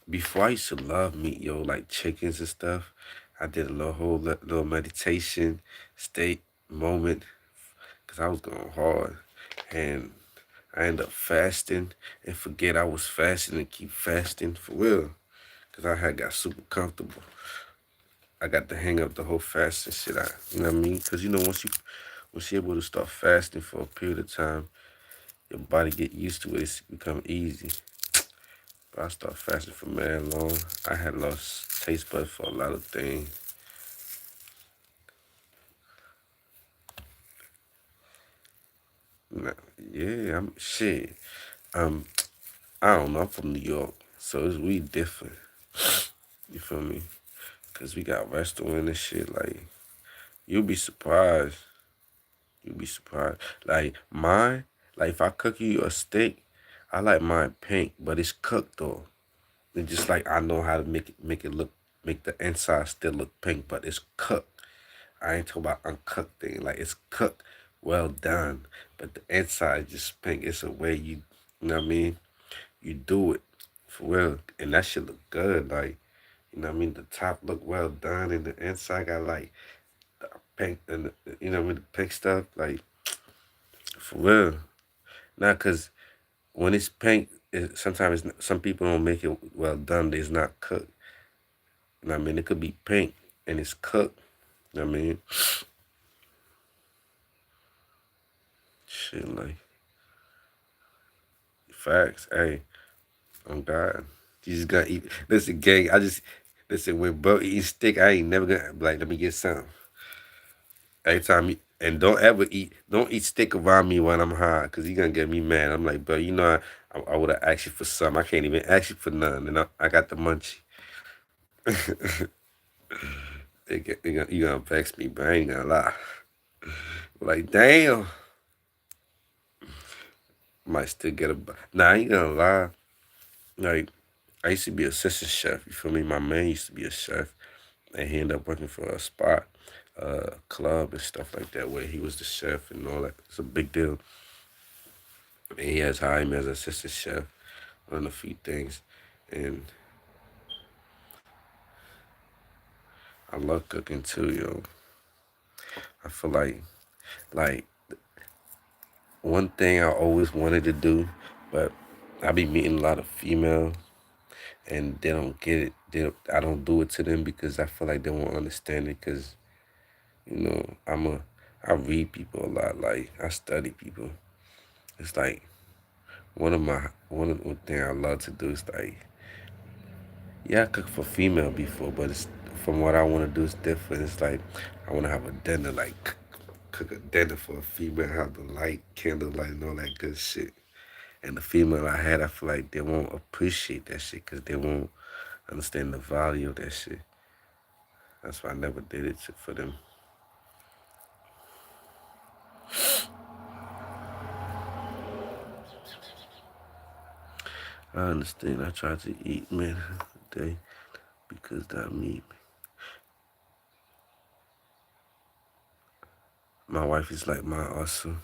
before I used to love meat, yo, like chickens and stuff. I did a little meditation state moment because I was going hard, and I ended up fasting and forget I was fasting and keep fasting for real because I had got super comfortable. I got the hang of the whole fasting shit. You know what I mean? Because you know once you're able to start fasting for a period of time, your body get used to it. It's become easy. But I started fasting for mad long. I had lost taste buds for a lot of things. Nah, yeah, I'm shit. Um, I don't know. I'm from New York, so it's we different. You feel me? Cause we got restaurant and shit. Like you'll be surprised. You'll be surprised. Like mine. Like if I cook you a steak, I like mine pink, but it's cooked though. It's just like I know how to make the inside still look pink, but it's cooked. I ain't talking about uncooked thing. Like it's cooked, well done, but the inside just pink. It's a way you know what I mean? You do it for real, and that shit look good. Like you know what I mean? The top look well done, and the inside got like the pink and you know what I mean? The pink stuff. Like for real, not cause when it's pink, sometimes some people don't make it well done. It's not cooked. You know what I mean? It could be pink and it's cooked. You know what I mean? Shit, like facts. Hey, I'm God. You just gotta eat. Listen, gang. Listen. When bro eating steak, I ain't never gonna be like. Let me get some. Every time and don't eat steak around me when I'm high, cause you gonna get me mad. I'm like, bro, you know I would have asked you for some. I can't even ask you for none, and I got the munchie. You gonna vex me, but I ain't gonna lie. Like, damn, might still get a. Nah, I ain't gonna lie. Like, I used to be assistant chef. You feel me? My man used to be a chef, and he ended up working for a spot, club and stuff like that, where he was the chef and all that. It's a big deal. And he has hired me as assistant chef on a few things, and I love cooking too, yo. I feel like one thing I always wanted to do, but I be meeting a lot of females and they don't get it. I don't do it to them because I feel like they won't understand it. Cause you know I read people a lot. Like I study people. It's like one of the thing I love to do is like yeah I cooked for female before, but it's from what I want to do is different. It's like I want to have a dinner like cook a dinner for a female, have the light, candlelight, and all that good shit. And the female I had, I feel like they won't appreciate that shit because they won't understand the value of that shit. That's why I never did it for them. I understand. I try to eat, man, today because that meat. My wife is like my also.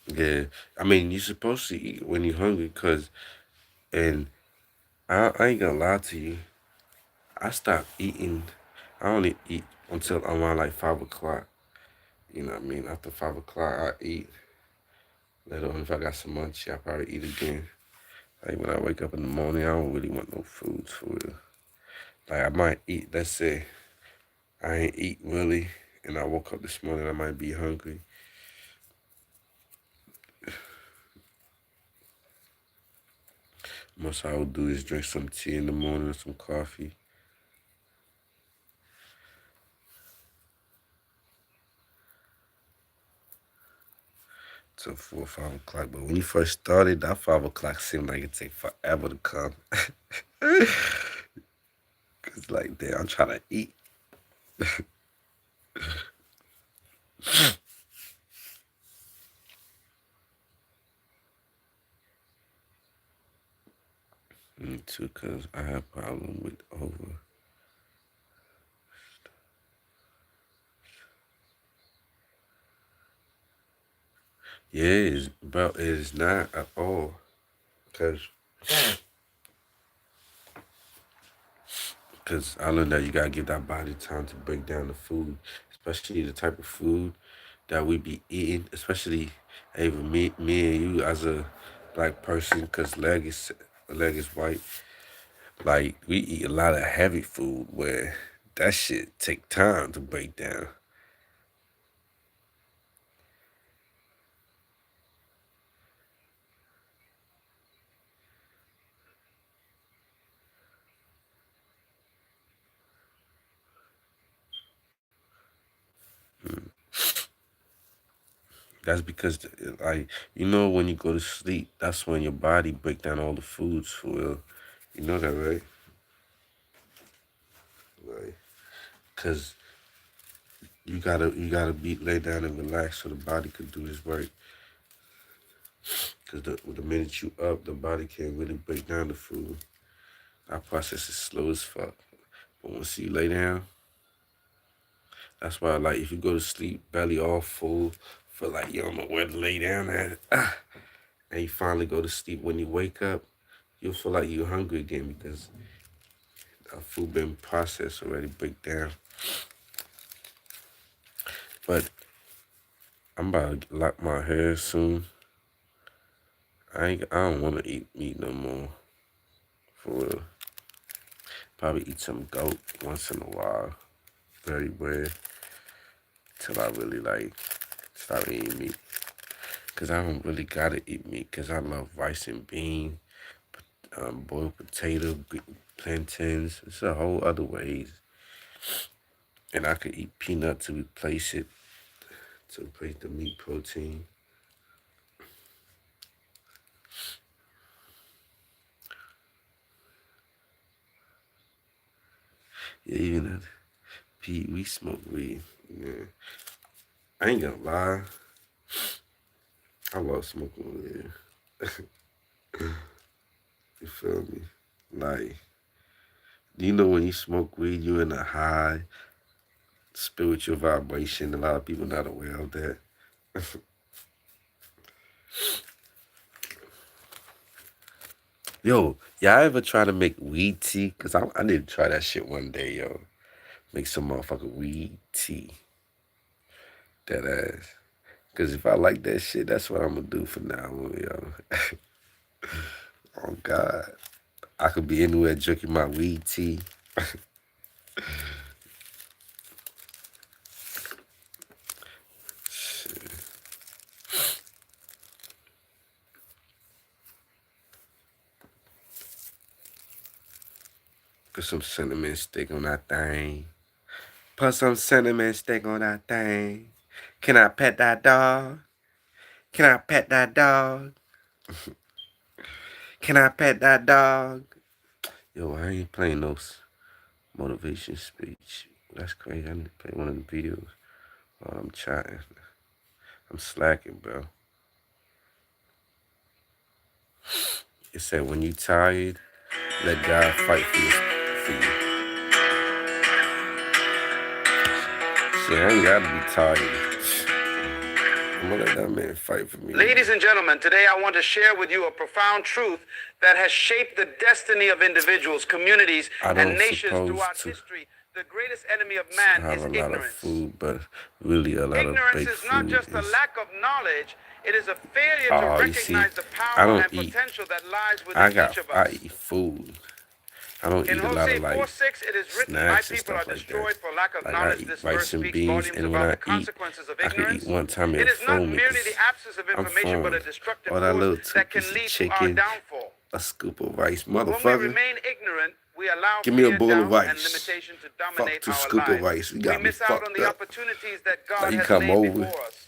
Yeah, I mean, you're supposed to eat when you're hungry, and I ain't gonna lie to you. I stopped eating. I only eat until around like 5 o'clock. You know what I mean? After 5 o'clock, I eat. Later on, if I got some munchie, I probably eat again. Like when I wake up in the morning, I don't really want no foods for real. Like I might eat. Let's say I ain't eat really, and I woke up this morning, I might be hungry. Most I would do is drink some tea in the morning or some coffee. Till 4 or 5 o'clock. But when you first started, that 5 o'clock seemed like it take forever to come. Cause like, damn, I'm trying to eat. Me too, cause I have problem with over. Yeah, it is not at all. Cause I learned that you gotta give that body time to break down the food, especially the type of food that we be eating, especially even me and you as a black person, cause leg is white. Like we eat a lot of heavy food where that shit take time to break down. That's because, like, when you go to sleep, that's when your body break down all the foods for real. You know that, right? Like, cause you gotta be lay down and relax so the body could do its work. Cause the minute you up, the body can't really break down the food. Our process is slow as fuck. But once you lay down, that's why, like, if you go to sleep, belly all full, feel like you don't know where to lay down at, and you finally go to sleep, when you wake up, you'll feel like you're hungry again because the food been processed already, break down. But I'm about to lock my hair soon. I don't want to eat meat no more, for real. Probably eat some goat once in a while, very rare, till I really like stop eating meat. Cause I don't really gotta eat meat, cause I love rice and beans, boiled potato, plantains. It's a whole other ways, and I could eat peanut to replace it, to replace the meat protein. Yeah, even that Pete, we smoke weed. Yeah, I ain't gonna lie, I love smoking weed. You feel me? Like, when you smoke weed, you in a high spiritual vibration. A lot of people not aware of that. Yo, y'all ever try to make weed tea? Cause I need to try that shit one day, yo. Make some motherfucking weed tea. That ass. Cause if I like that shit, that's what I'm gonna do from now on, yo. Oh God, I could be anywhere drinking my weed tea. Put some cinnamon stick on that thing. Put some cinnamon stick on that thing. Can I pet that dog? Can I pet that dog? Can I pet that dog? Yo, I ain't playing those motivation speech. That's crazy. I need to play one of the videos while I'm chatting. I'm slacking, bro. It said when you tired, let God fight for you. Shit, I ain't gotta be tired. I'm gonna let that man fight for me. Ladies and gentlemen, today I want to share with you a profound truth that has shaped the destiny of individuals, communities, and nations throughout history. The greatest enemy of man is ignorance. I have a lot of food, but really a lot of baked Ignorance is not just a lack of knowledge, it is a failure to recognize the power and potential that lies within each of us. I eat food. I don't In eat a lot Hosea of like 4:6, it is written, "My snacks and people are stuff like destroyed that. for lack of Like knowledge." I eat This rice verse and speaks beans, volumes and when about I the consequences of I can ignorance. eat one time It and is not fool me merely the absence of I'm information, but a fine. destructive All that little force that can piece of lead to our chicken, downfall. a scoop of rice, When we motherfucker. remain ignorant, we allow Give me a fear, bowl of doubt, and rice. limitation to Fuck dominate 2 our scoop of lives. rice. You We got me miss out on fucked the up. opportunities that God Like you has come laid over, before us.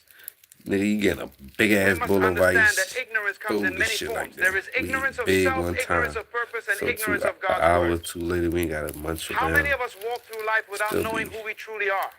nigga, you get a big We ass must bowl of understand rice. that ignorance comes Boom, in this many shit like forms. that. There is We ignorance eat of big self, one ignorance time. of purpose, and So ignorance an of God's hour or word. two later, we ain't gotta munch How many around. of us walk through life without Still knowing be who we truly are?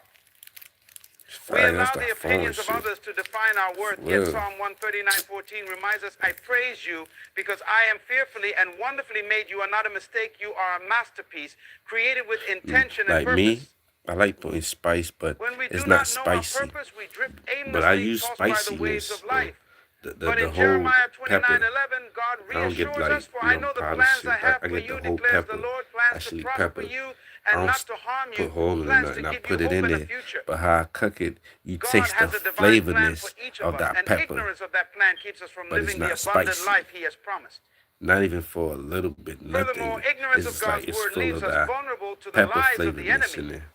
We fine. That's allow the the foreign opinions of shit. others to define our worth, For yet real. Psalm 139:14 reminds us, "I praise you because I am fearfully and wonderfully made. You are not a mistake. You are a masterpiece, created with intention and Like purpose." me, I like putting spice, but When we it's do not not know our spicy. purpose, we drift But I aimlessly, use tossed by the waves spiciness of though. life. The But in whole Jeremiah pepper. 29:11, God I don't get reassures like, us, "For I know the powder plans I shit. have I for get the you, whole declares the pepper. Lord, plans to Actually prosper pepper. you I and don't not to harm put you, hole in it plans to and I give you put it hope in and a there. future." But how I cook it, you God taste the has a divine plan for flavorness each of of us, that and pepper. ignorance of that plan keeps us from But it's living the not abundant spicy. life He has promised. Not even for a little bit, Furthermore, nothing. ignorance It's of just like God's it's word full leaves of us that vulnerable to the pepper lies of the flavorness in enemy. there.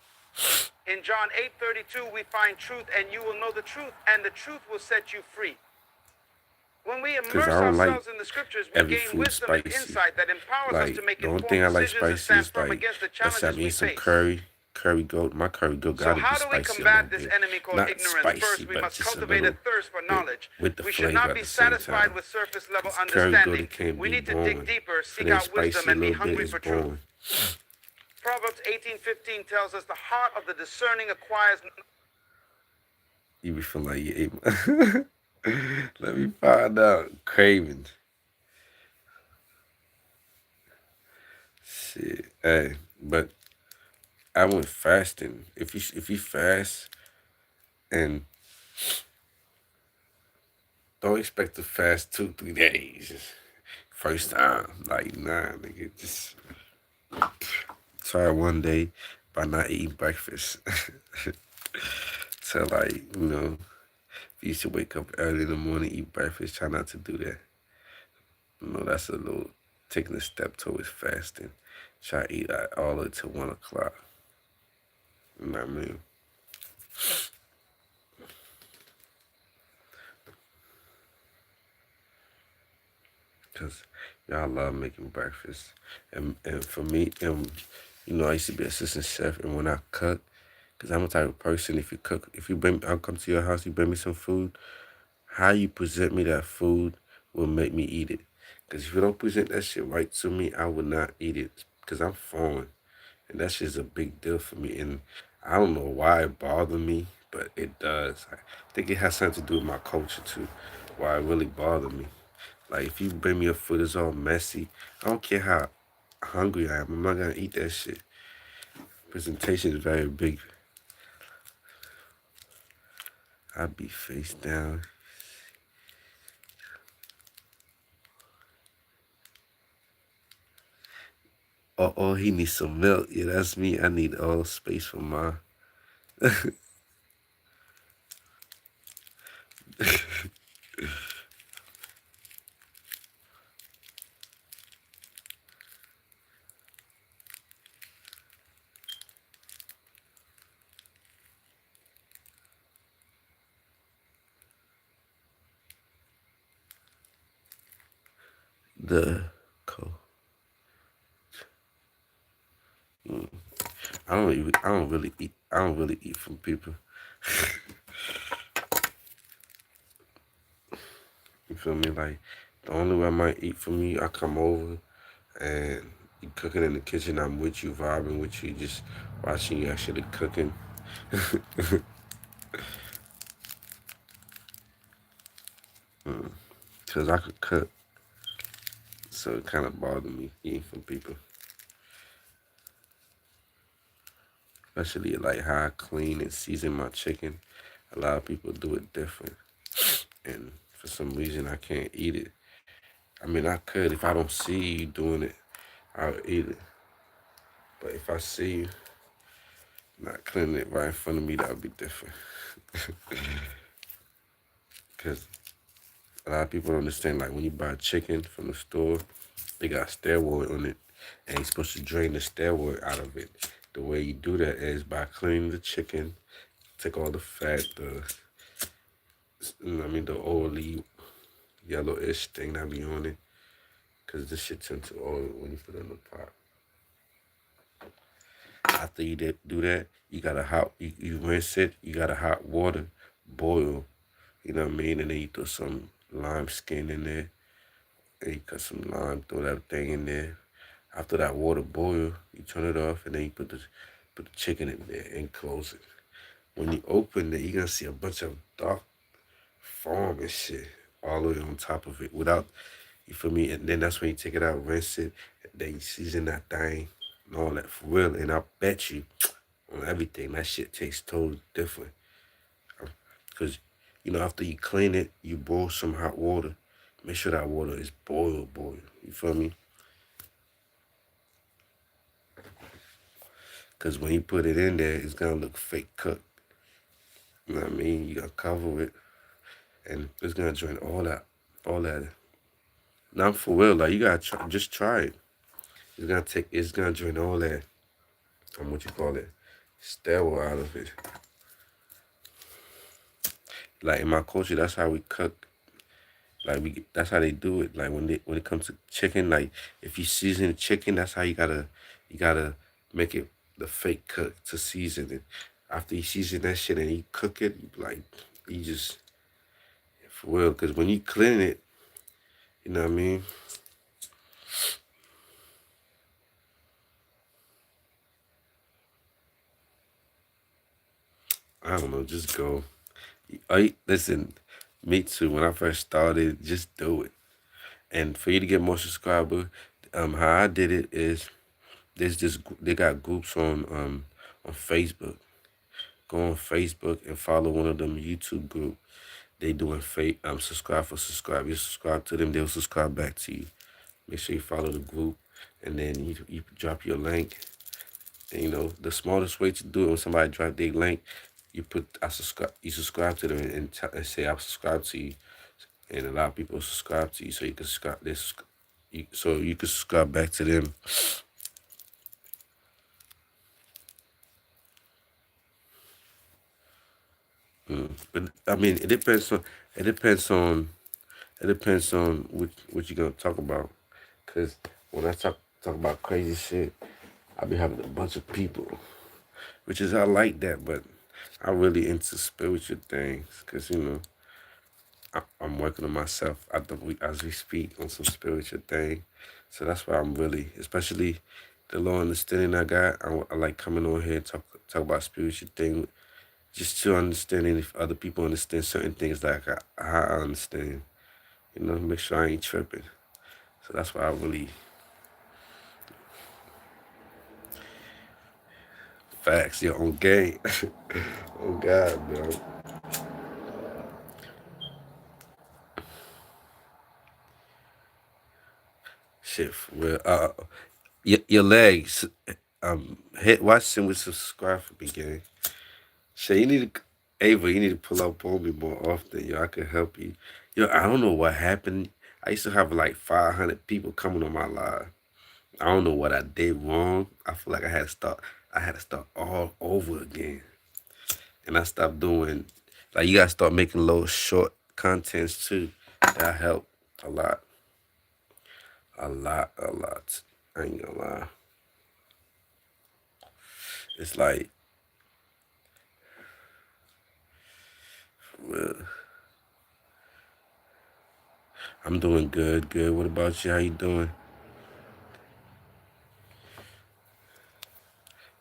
In John 8:32, we find truth, and you will know the truth, and the truth will set you free. When we Cause immerse I don't like ourselves in the scriptures, we every gain food wisdom and spicy. insight that empowers us to Like make the only informed thing I like decisions and spicy stand is firm like, against the let's say I challenges we eat some face. curry goat. My curry goat So gotta be how do we spicy a little combat this bit. enemy called Not ignorance? spicy, First, we but must just a cultivate a little thirst for bit knowledge. with the We should flavor not at be the same satisfied time. with surface level Cause curry goat, understanding. it can't We be need to dig boring. deeper, If it seek ain't out wisdom, spicy a and be little bit, hungry it's for truth. boring. Proverbs 18:15 tells us the heart of the discerning acquires. You be feeling like you ate. Let me find out. Craving. Shit. Hey, but I went fasting. If you fast and don't expect to fast 2-3 days. First time, like nah, nigga, just try one day by not eating breakfast. So like, if you should wake up early in the morning, eat breakfast, try not to do that. That's a little taking a step towards fasting. Try to eat all the way till 1 o'clock. You know what I mean? Because y'all love making breakfast. And for me, I used to be assistant chef, and when I cook, because I'm the type of person, if you bring, I'll come to your house, you bring me some food, how you present me that food will make me eat it. Because if you don't present that shit right to me, I will not eat it. Because I'm foreign. And that shit's a big deal for me. And I don't know why it bothers me, but it does. I think it has something to do with my culture too, why it really bothers me. Like if you bring me a food that's all messy, I don't care how hungry I am, I'm not gonna eat that shit. Presentation is very big. I'd be face down. Oh, he needs some milk. Yeah, that's me. I need all space for mine. The cold. I don't really eat from people. You feel me? Like the only way I might eat from you, I come over and you cooking in the kitchen. I'm with you, vibing with you, just watching you actually cooking. Cause I could cook, so it kind of bothered me eating from people, especially like how I clean and season my chicken. A lot of people do it different, and for some reason I can't eat it. I mean, I could if I don't see you doing it, I'll eat it. But if I see you not cleaning it right in front of me, that would be different. Because a lot of people don't understand, like when you buy chicken from the store, they got steroid on it, and you're supposed to drain the steroid out of it. The way you do that is by cleaning the chicken, take all the fat, the oily, yellowish thing that be on it, because this shit turns to oil when you put it in the pot. After you do that, you rinse it, you got a hot water, boil, you know what I mean? And then you throw some lime skin in there, and you cut some lime, throw that thing in there. After that water boil, you turn it off, and then you put the chicken in there and close it. When you open it, you're gonna see a bunch of dark foam and shit all the way on top of it without, you feel me? And then that's when you take it out, rinse it, and then you season that thing and all that for real. And I bet you on everything, that shit tastes totally different. Because, after you clean it, you boil some hot water. Make sure that water is boil. You feel me? Because when you put it in there, it's going to look fake cooked. You know what I mean? You got to cover it. And it's going to drain all that. Not for real. Like, you got to just try it. It's going to drain all that, what you call it, steroid out of it. Like, in my culture, that's how we cook. Like that's how they do it. Like when it comes to chicken, like if you season chicken, that's how you gotta make it the fake cook to season it. After you season that shit and you cook it, like you just for real. Because when you clean it, you know what I mean. I don't know. Just go. Listen, me too. When I first started, just do it. And for you to get more subscribers, how I did it is they got groups on Facebook. Go on Facebook and follow one of them YouTube group. They doing subscribe for subscribe. You subscribe to them, they'll subscribe back to you. Make sure you follow the group, and then you drop your link. And the smartest way to do it when somebody drop their link, you subscribe to them and say I subscribe to you, and a lot of people subscribe to you, so you can so you can subscribe back to them. But I mean, it depends on it depends on what you're gonna talk about. Cause when I talk about crazy shit, I be having a bunch of people, which is I like that, but I really into spiritual things. Cause I'm working on myself as we speak on some spiritual thing. So that's why I'm really, especially the low understanding I got. I like coming on here and talk about spiritual thing, just to understanding if other people understand certain things like how I understand. Make sure I ain't tripping. So that's why I really facts. You're on game. Oh God, bro. Shit. Well, your legs. Hit watch and we subscribe for beginning. Shit, Ava. You need to pull up on me more often. Yo, I could help you. Yo, I don't know what happened. I used to have like 500 people coming on my live. I don't know what I did wrong. I feel like I had to start. I had to start all over again. And I stopped doing, like, you gotta start making little short contents too. That help a lot. A lot. I ain't gonna lie. It's like, well, I'm doing good, good. What about you? How you doing?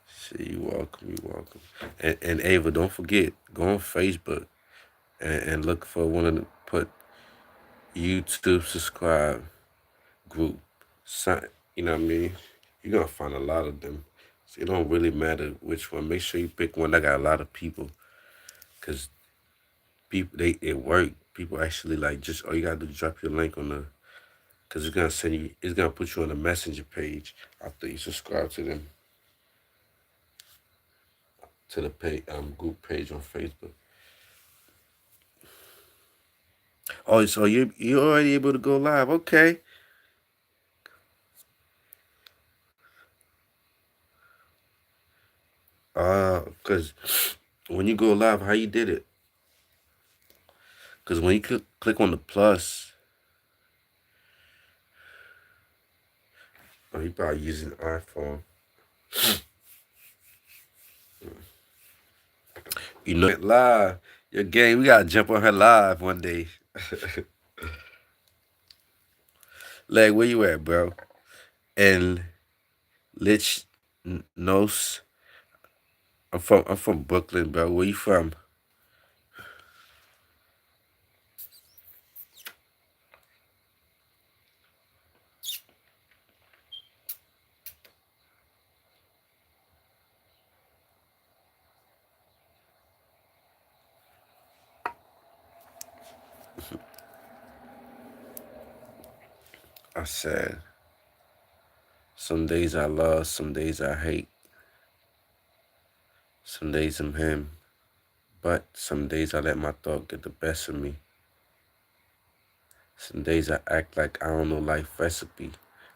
See, you welcome, you welcome. And Ava, don't forget, go on Facebook and look for one of the put YouTube subscribe group. You know what I mean? You're gonna find a lot of them. So it don't really matter which one. Make sure you pick one that got a lot of people, cause people it work. People actually like just all you gotta do is drop your link on the, cause it's gonna send you. It's gonna put you on the messenger page after you subscribe to them, to the page group page on Facebook. Oh, so you already able to go live? Okay. Cause when you go live, how you did it? Cause when you click on the plus, oh, you probably using iPhone. You know, live. Your game, we gotta jump on her live one day. Like, where you at, bro? And Lich Nos. I'm from Brooklyn, bro. Where you from? I said, some days I love, some days I hate. Some days I'm him. But some days I let my thought get the best of me. Some days I act like I don't know life recipe.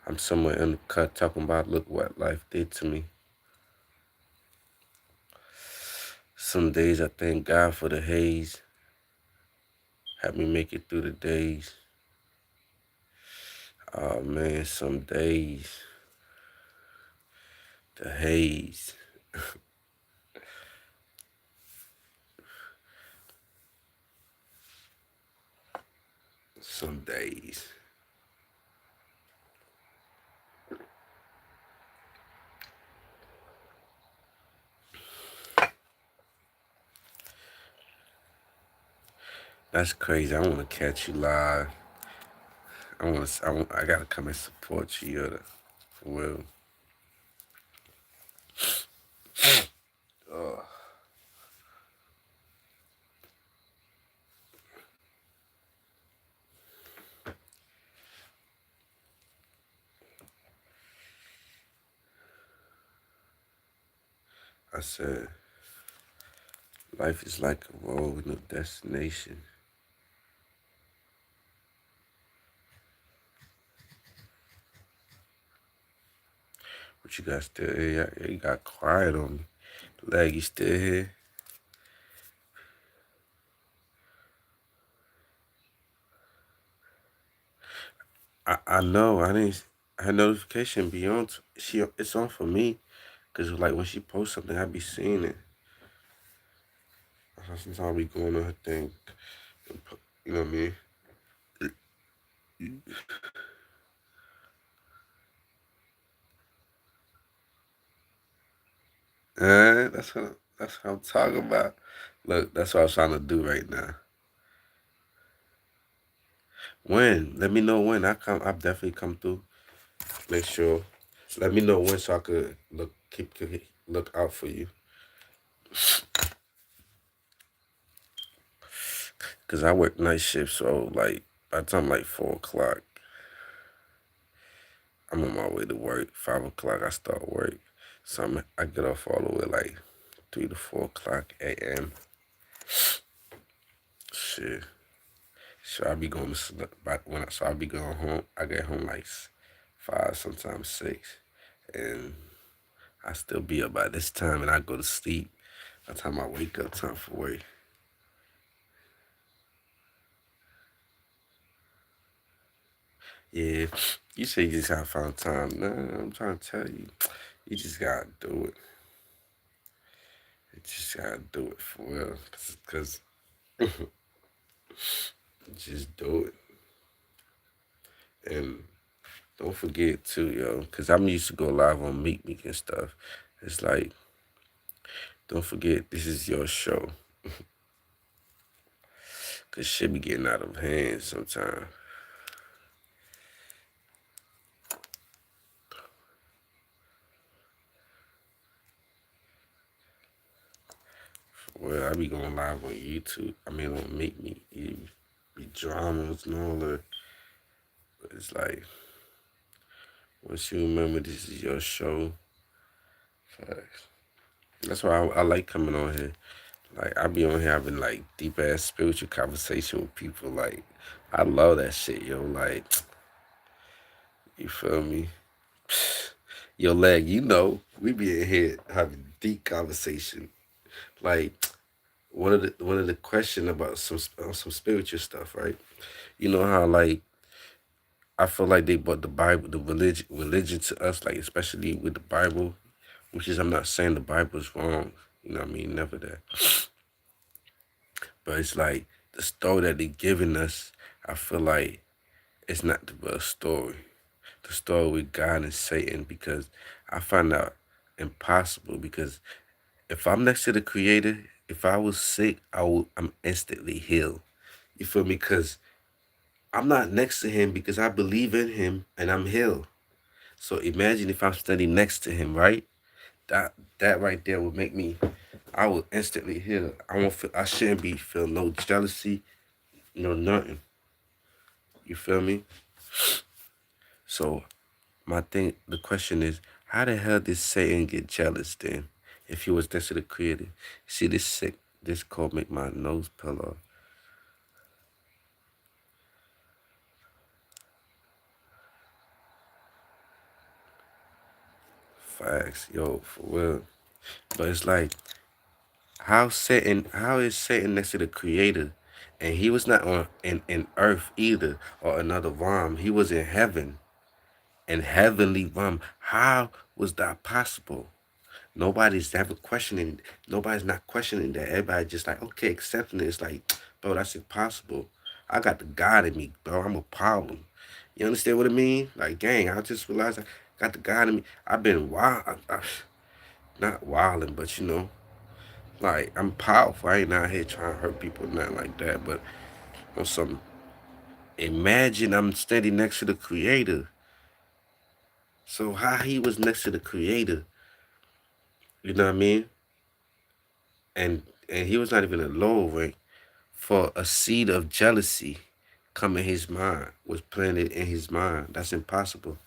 I'm somewhere in the cut talking about look what life did to me. Some days I thank God for the haze. Help me make it through the days. Oh man, some days. The haze. Some days. That's crazy. I want to catch you live. I gotta come and support you, for real. I said, life is like a road with no destination. But you got still here. You got quiet on me. Leg, you still here? I know. I didn't. Her notification be on. It's on for me. Cause like when she posts something, I be seeing it. Sometimes I be going on her thing. You know what I mean? That's what I'm talking about. Look, that's what I'm trying to do right now. When? Let me know when. I'll definitely come through. Make sure. Let me know when so I could look out for you. Cause I work night shift, so like by the time like 4 o'clock, I'm on my way to work. 5 o'clock I start work. So I get off all the way like 3 to 4 o'clock a.m. Shit. So I be going to sleep so I be going home. I get home like 5, sometimes 6, and I still be up by this time, and I go to sleep. By the time I wake up, time for work. Yeah, you say you just gotta find time. Nah, I'm trying to tell you, you just gotta do it. You just gotta do it for real, cause just do it. And don't forget too, yo, cause I'm used to go live on Meet Me and stuff. It's like, don't forget this is your show, cause shit be getting out of hand sometimes. Well, I be going live on YouTube. I mean, on Meet Me, it be dramas and all that. But it's like, once you remember this is your show, facts. That's why I like coming on here. Like, I be on here having like deep ass spiritual conversation with people. Like, I love that shit, yo. Like, you feel me? Yo, leg, you know, we be in here having deep conversation. Like, one of the question about some spiritual stuff, right? You know how like I feel like they brought the Bible, the religion to us, like especially with the Bible, which is I'm not saying the Bible is wrong, you know what I mean, never that. But it's like the story that they giving us, I feel like it's not the real story. The story with God and Satan, because I find out impossible because if I'm next to the creator, if I was sick, I'm instantly healed. You feel me? Because I'm not next to him because I believe in him and I'm healed. So imagine if I'm standing next to him, right? That right there would make me. I would instantly heal. I won't feel. I shouldn't be feel no jealousy, no nothing. You feel me? So my thing, the question is, how the hell did Satan get jealous then? If he was next to the creator, see this sick. This cold make my nose peel off. Facts, yo, for real. But it's like, how is Satan next to the creator? And he was not on in earth either or another realm. He was in heaven. In heavenly realm. How was that possible? Nobody's ever questioning, nobody's not questioning that. Everybody just like, okay, accepting it. It's like, bro, that's impossible. I got the God in me, bro. I'm a problem. You understand what I mean? Like, gang, I just realized I got the God in me. I've been wild, not wilding, but you know, like I'm powerful. I ain't out here trying to hurt people, nothing like that. But on some, imagine I'm standing next to the Creator. So how he was next to the Creator, you know what I mean? And he was not even a low rank for a seed of jealousy come in his mind, was planted in his mind. That's impossible.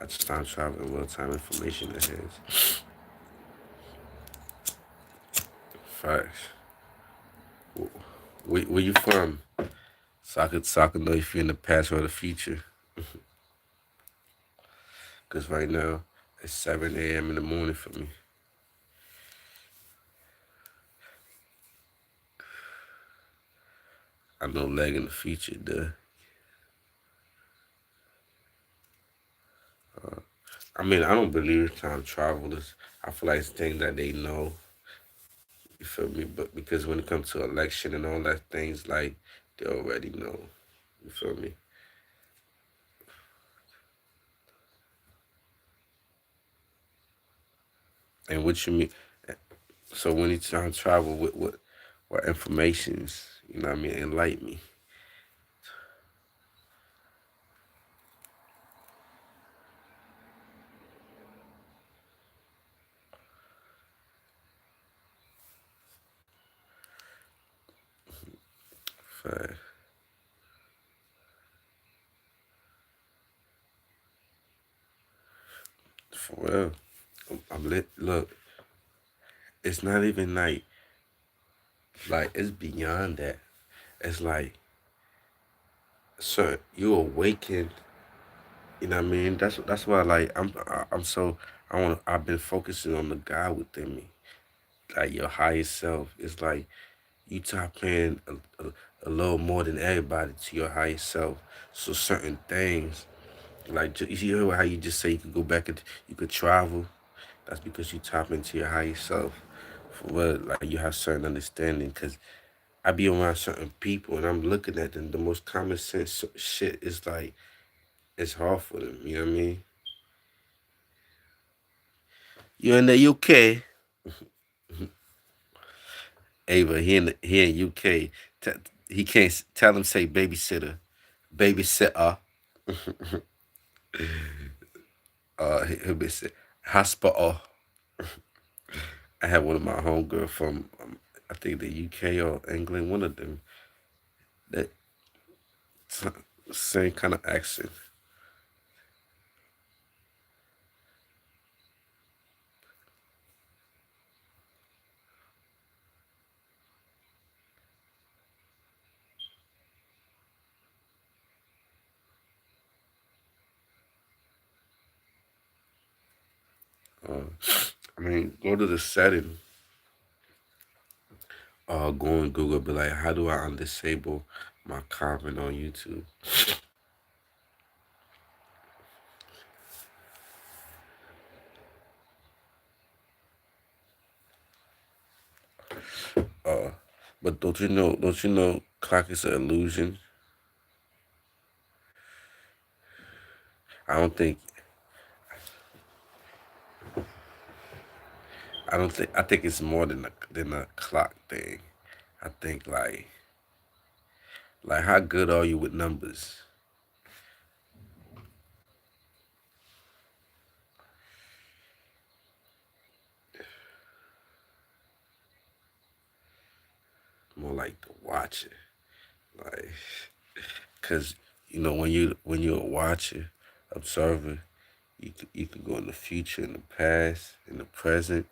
I just time traveling real time information ahead. Facts. Where you from? So I could know if you're in the past or the future. Cause right now it's 7 a.m. in the morning for me. I know leg in the future, duh. I mean, I don't believe time travelers. I feel like it's things that they know. You feel me? But because when it comes to election and all that things, like they already know. You feel me? And what you mean? So when you try to travel, what informations? You know what I mean? Enlighten me. For, for real, I'm lit. Look, it's not even like it's beyond that. It's like, so you awaken. You know what I mean? That's why like I'm so I've been focusing on the God within me, like your higher self. It's like you tap in a little more than everybody to your higher self. So certain things, like you hear how you just say you could go back and you could travel. That's because you tap into your higher self. For what, like you have certain understanding. Cause I be around certain people and I'm looking at them. The most common sense shit is like it's hard for them. You know what I mean? You in the UK? Ava, he in UK. He can't tell him say babysitter, babysitter. He'll be say hospital. I had one of my homegirl from I think the UK or England, one of them. That same kind of accent. Uh, I mean, go to the setting. Go on Google. Be like, how do I undisable my comment on YouTube? Uh, but don't you know? Don't you know? Clock is an illusion. I don't think. I don't think. I think it's more than a clock thing. I think like how good are you with numbers? More like to watch it, like, cause you know when you're a watcher, observer, you could go in the future, in the past, in the present.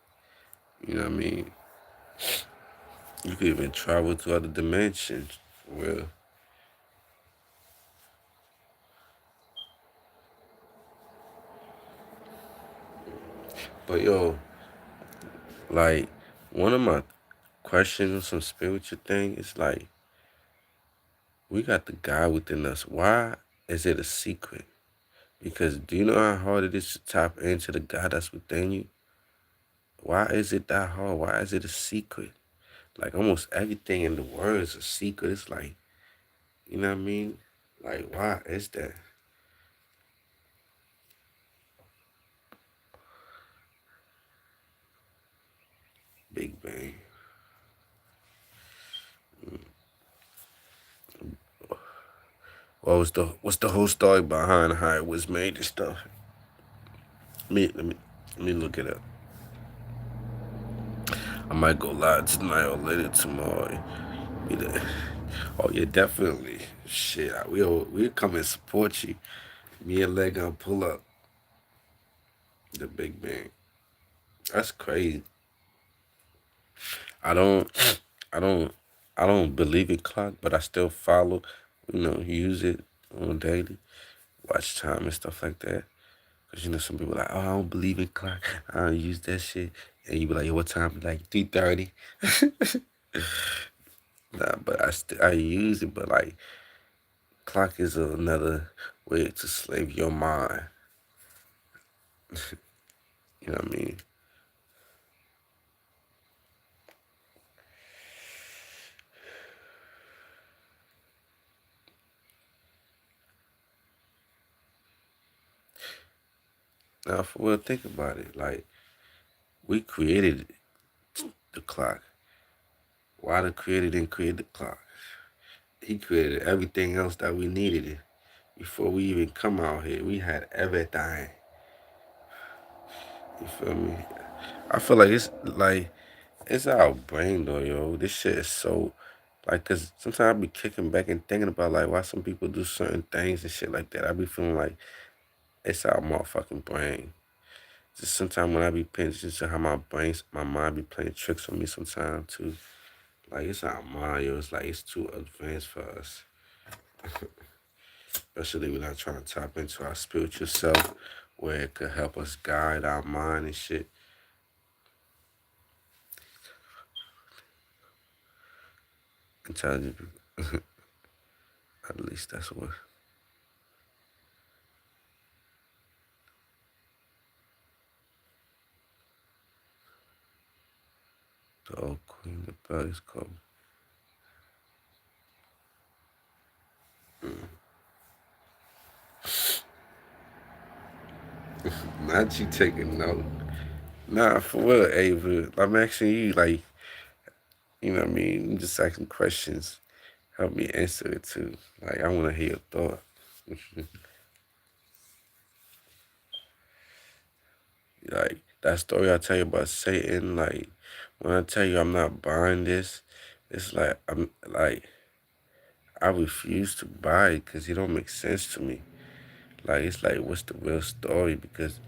You know what I mean? You could even travel to other dimensions. Well, but yo, like one of my questions on some spiritual thing is like we got the God within us. Why is it a secret? Because do you know how hard it is to tap into the God that's within you? Why is it that hard? Why is it a secret? Like almost everything in the world is a secret. It's like, you know what I mean? Like, why is that? Big Bang. What's the whole story behind how it was made and stuff? Let me look it up. I might go live tonight or later tomorrow. Either. Oh yeah, definitely. Shit, we'll come and support you. Me and Leg gonna pull up the Big Bang. That's crazy. I don't, I don't, I don't believe in clock, but I still follow. Use it on a daily, watch time and stuff like that. Cause some people like, oh, I don't believe in clock. I don't use that shit. And you be like, yo, what time? Like 3:30. Nah, but I use it, but like clock is another way to slave your mind. You know what I mean? Now, for real, think about it. Like we created the clock. Why the creator didn't create the clock? He created everything else that we needed it. Before we even come out here, we had everything. You feel me? I feel like it's our brain though, yo. This shit is so like, cause sometimes I be kicking back and thinking about like why some people do certain things and shit like that. I be feeling like it's our motherfucking brain. Just sometimes when I be paying attention to how my mind be playing tricks on me sometimes too. Like it's our mind, yo. It's like it's too advanced for us. Especially when I'm trying to tap into our spiritual self where it could help us guide our mind and shit. Intelligent people. At least that's what. The old queen, the bell is called. Not you taking note. Nah, for real, Ava. I'm asking you, like, you know what I mean? I'm just asking questions. Help me answer it too. Like, I want to hear your thought. Like, that story I tell you about Satan, like, when I tell you I'm not buying this, it's like, I refuse to buy it because it don't make sense to me. Like, it's like, what's the real story? Because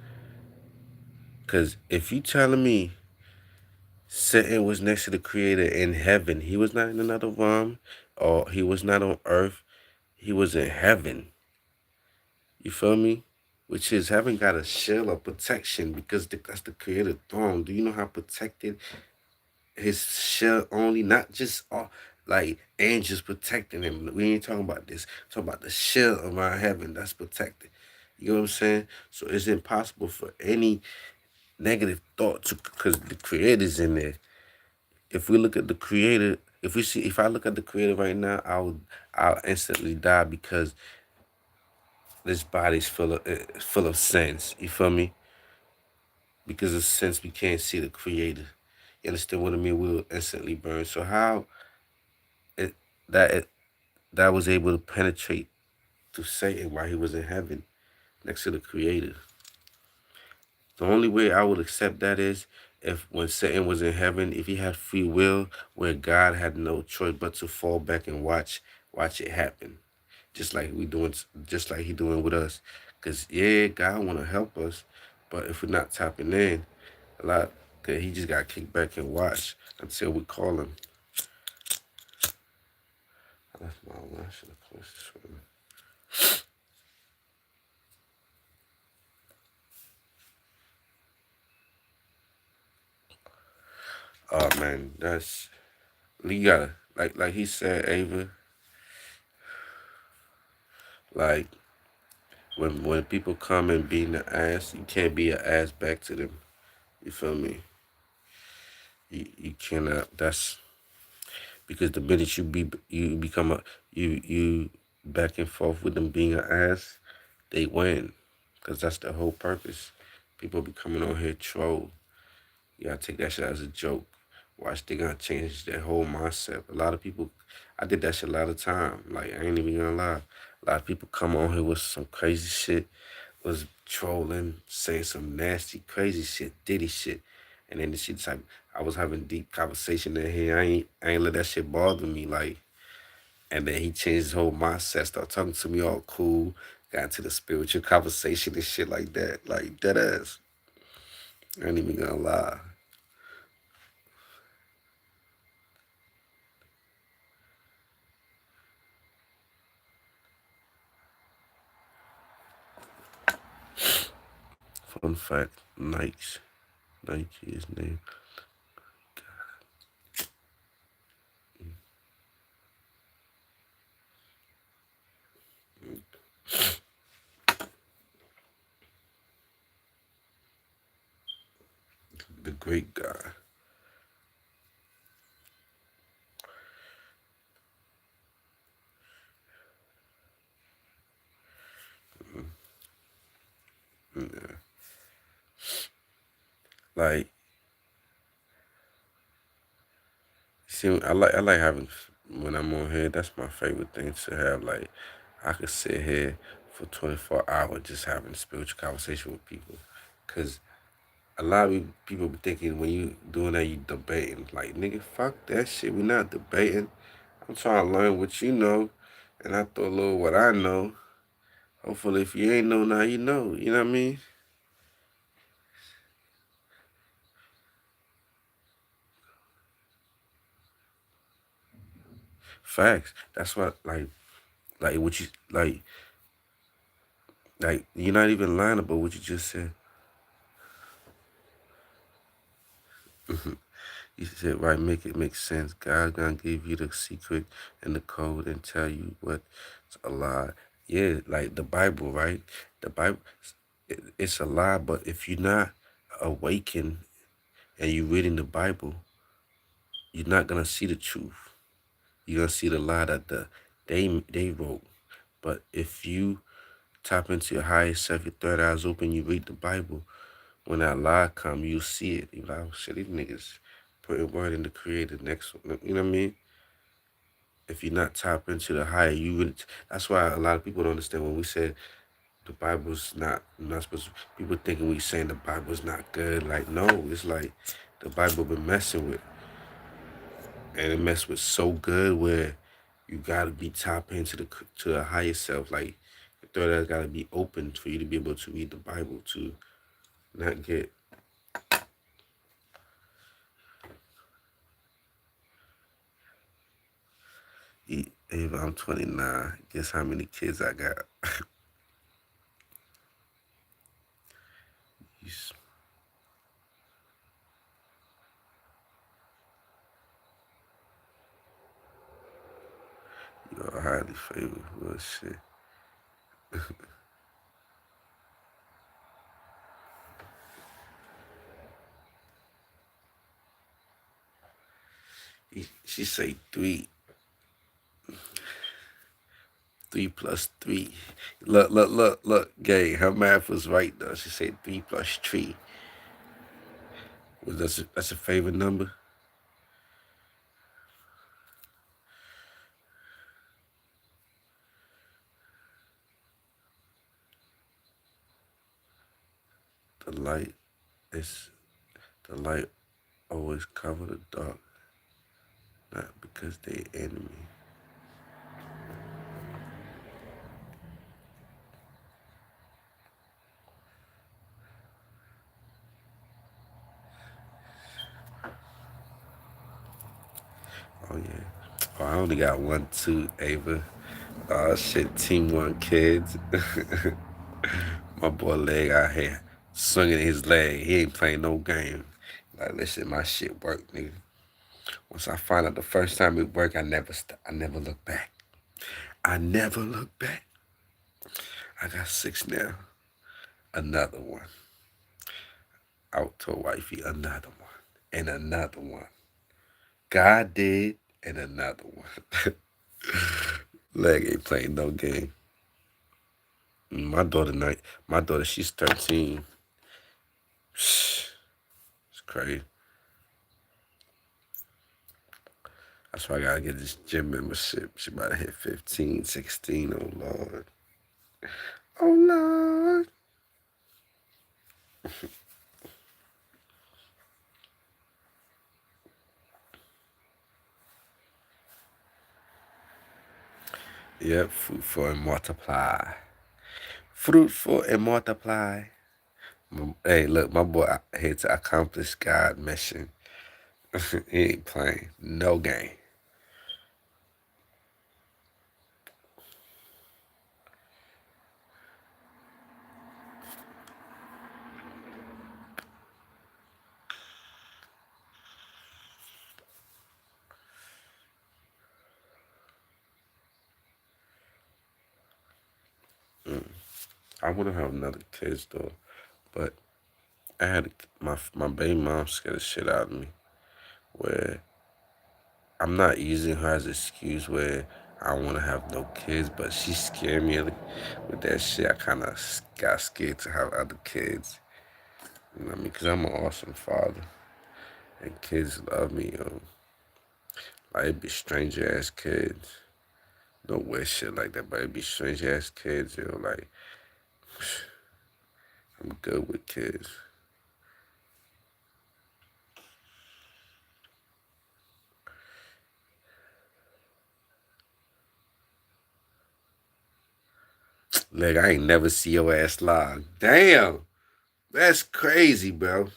if you telling me Satan was next to the Creator in heaven, he was not in another realm, or he was not on earth, he was in heaven. You feel me? Which is heaven got a shield of protection because that's the Creator throne. Do you know how protected his shield only? Not just all like angels protecting him. We ain't talking about this. We're talking about the shield around heaven that's protected. You know what I'm saying? So it's impossible for any negative thought to, because the Creator's in there. If we look at the Creator, if I look at the Creator right now, I'll instantly die because this body's full of sins. You feel me? Because of sins, we can't see the Creator. You understand what I mean? We'll instantly burn. So how it that it, that was able to penetrate to Satan while he was in heaven next to the Creator? The only way I would accept that is if when Satan was in heaven, if he had free will, where God had no choice but to fall back and watch it happen, just like he doing with us. Cause yeah, God want to help us, but if we're not tapping in, a lot, cause he just got to kick back and watch until we call him. I left my one. I should have closed this one. Oh man, that's you gotta like he said, Ava. Like when people come and being an ass, you can't be an ass back to them. You feel me? You cannot. That's because the minute you become you back and forth with them being an ass, they win. Cause that's the whole purpose. People be coming on here troll. You gotta take that shit as a joke. Watch, they gonna change their whole mindset. A lot of people, I did that shit a lot of time. Like, I ain't even gonna lie. A lot of people come on here with some crazy shit, was trolling, saying some nasty, crazy shit, diddy shit. And then the shit's like, I was having deep conversation in here. I ain't let that shit bother me. Like, and then he changed his whole mindset, started talking to me all cool, got into the spiritual conversation and shit like that. Like, dead ass. I ain't even gonna lie. Fun fact, Nike is named. The great guy. Yeah. Like, see, I like having when I'm on here. That's my favorite thing to have. Like, I could sit here for 24 hours just having spiritual conversation with people, cause a lot of people be thinking when you doing that you debating. Like, nigga, fuck that shit. We not debating. I'm trying to learn what you know, and I throw a little what I know. Hopefully, if you ain't know now, you know. You know what I mean? Facts. That's what like what you like you're not even lying about what you just said. You said right, make it make sense. God gonna give you the secret and the code and tell you what's a lie. Yeah, like the Bible, right? The Bible, it's a lie. But if you're not awakened and you reading the Bible, you're not gonna see the truth. You're gonna see the lie that they wrote. But if you tap into your higher self, your third eye's open, you read the Bible, when that lie come, you see it. You like, oh shit, these niggas putting word in the creator next one. You know what I mean? If you're not tapped into the higher, you would. That's why a lot of people don't understand when we said the Bible's not supposed to, people thinking we saying the Bible's not good. Like, no, it's like the Bible been messing with. And it messed with so good where you gotta be tapped into the higher self. Like the third eye gotta be open for you to be able to read the Bible, to not get Ava, I'm 29. Guess how many kids I got? You're highly favored. Well, shit. She say three. 3 plus 3. Look, gay. Her math was right though. She said 3 plus 3. That's a favorite number? The light is the light always cover the dark, not because they enemy. Oh yeah. Oh, I only got 1, 2, Ava. Oh shit, team 1 kids. My boy leg out here swinging his leg. He ain't playing no game. Like, listen, my shit work, nigga. Once I find out the first time it worked, I never look back. I never look back. I got 6 now. Another one. Out to wifey, another one. And another one. God did, and another one. Leg ain't playing no game. My daughter, she's 13. It's crazy. That's why I gotta get this gym membership. She about to hit 15, 16. Oh Lord. Oh Lord. Yep, fruitful and multiply. Fruitful and multiply. Hey, look, my boy here to accomplish God's mission. He ain't playing no game. I want to have another kids though, but I had my baby mom scared the shit out of me. Where I'm not using her as an excuse where I want to have no kids, but she scared me with that shit. I kind of got scared to have other kids. You know what I mean? Because I'm an awesome father. And kids love me, yo. Like, it be stranger ass kids. Don't wear shit like that, but it be stranger ass kids, yo. Like, I'm good with kids. Like, I ain't never see your ass live. Damn. That's crazy, bro.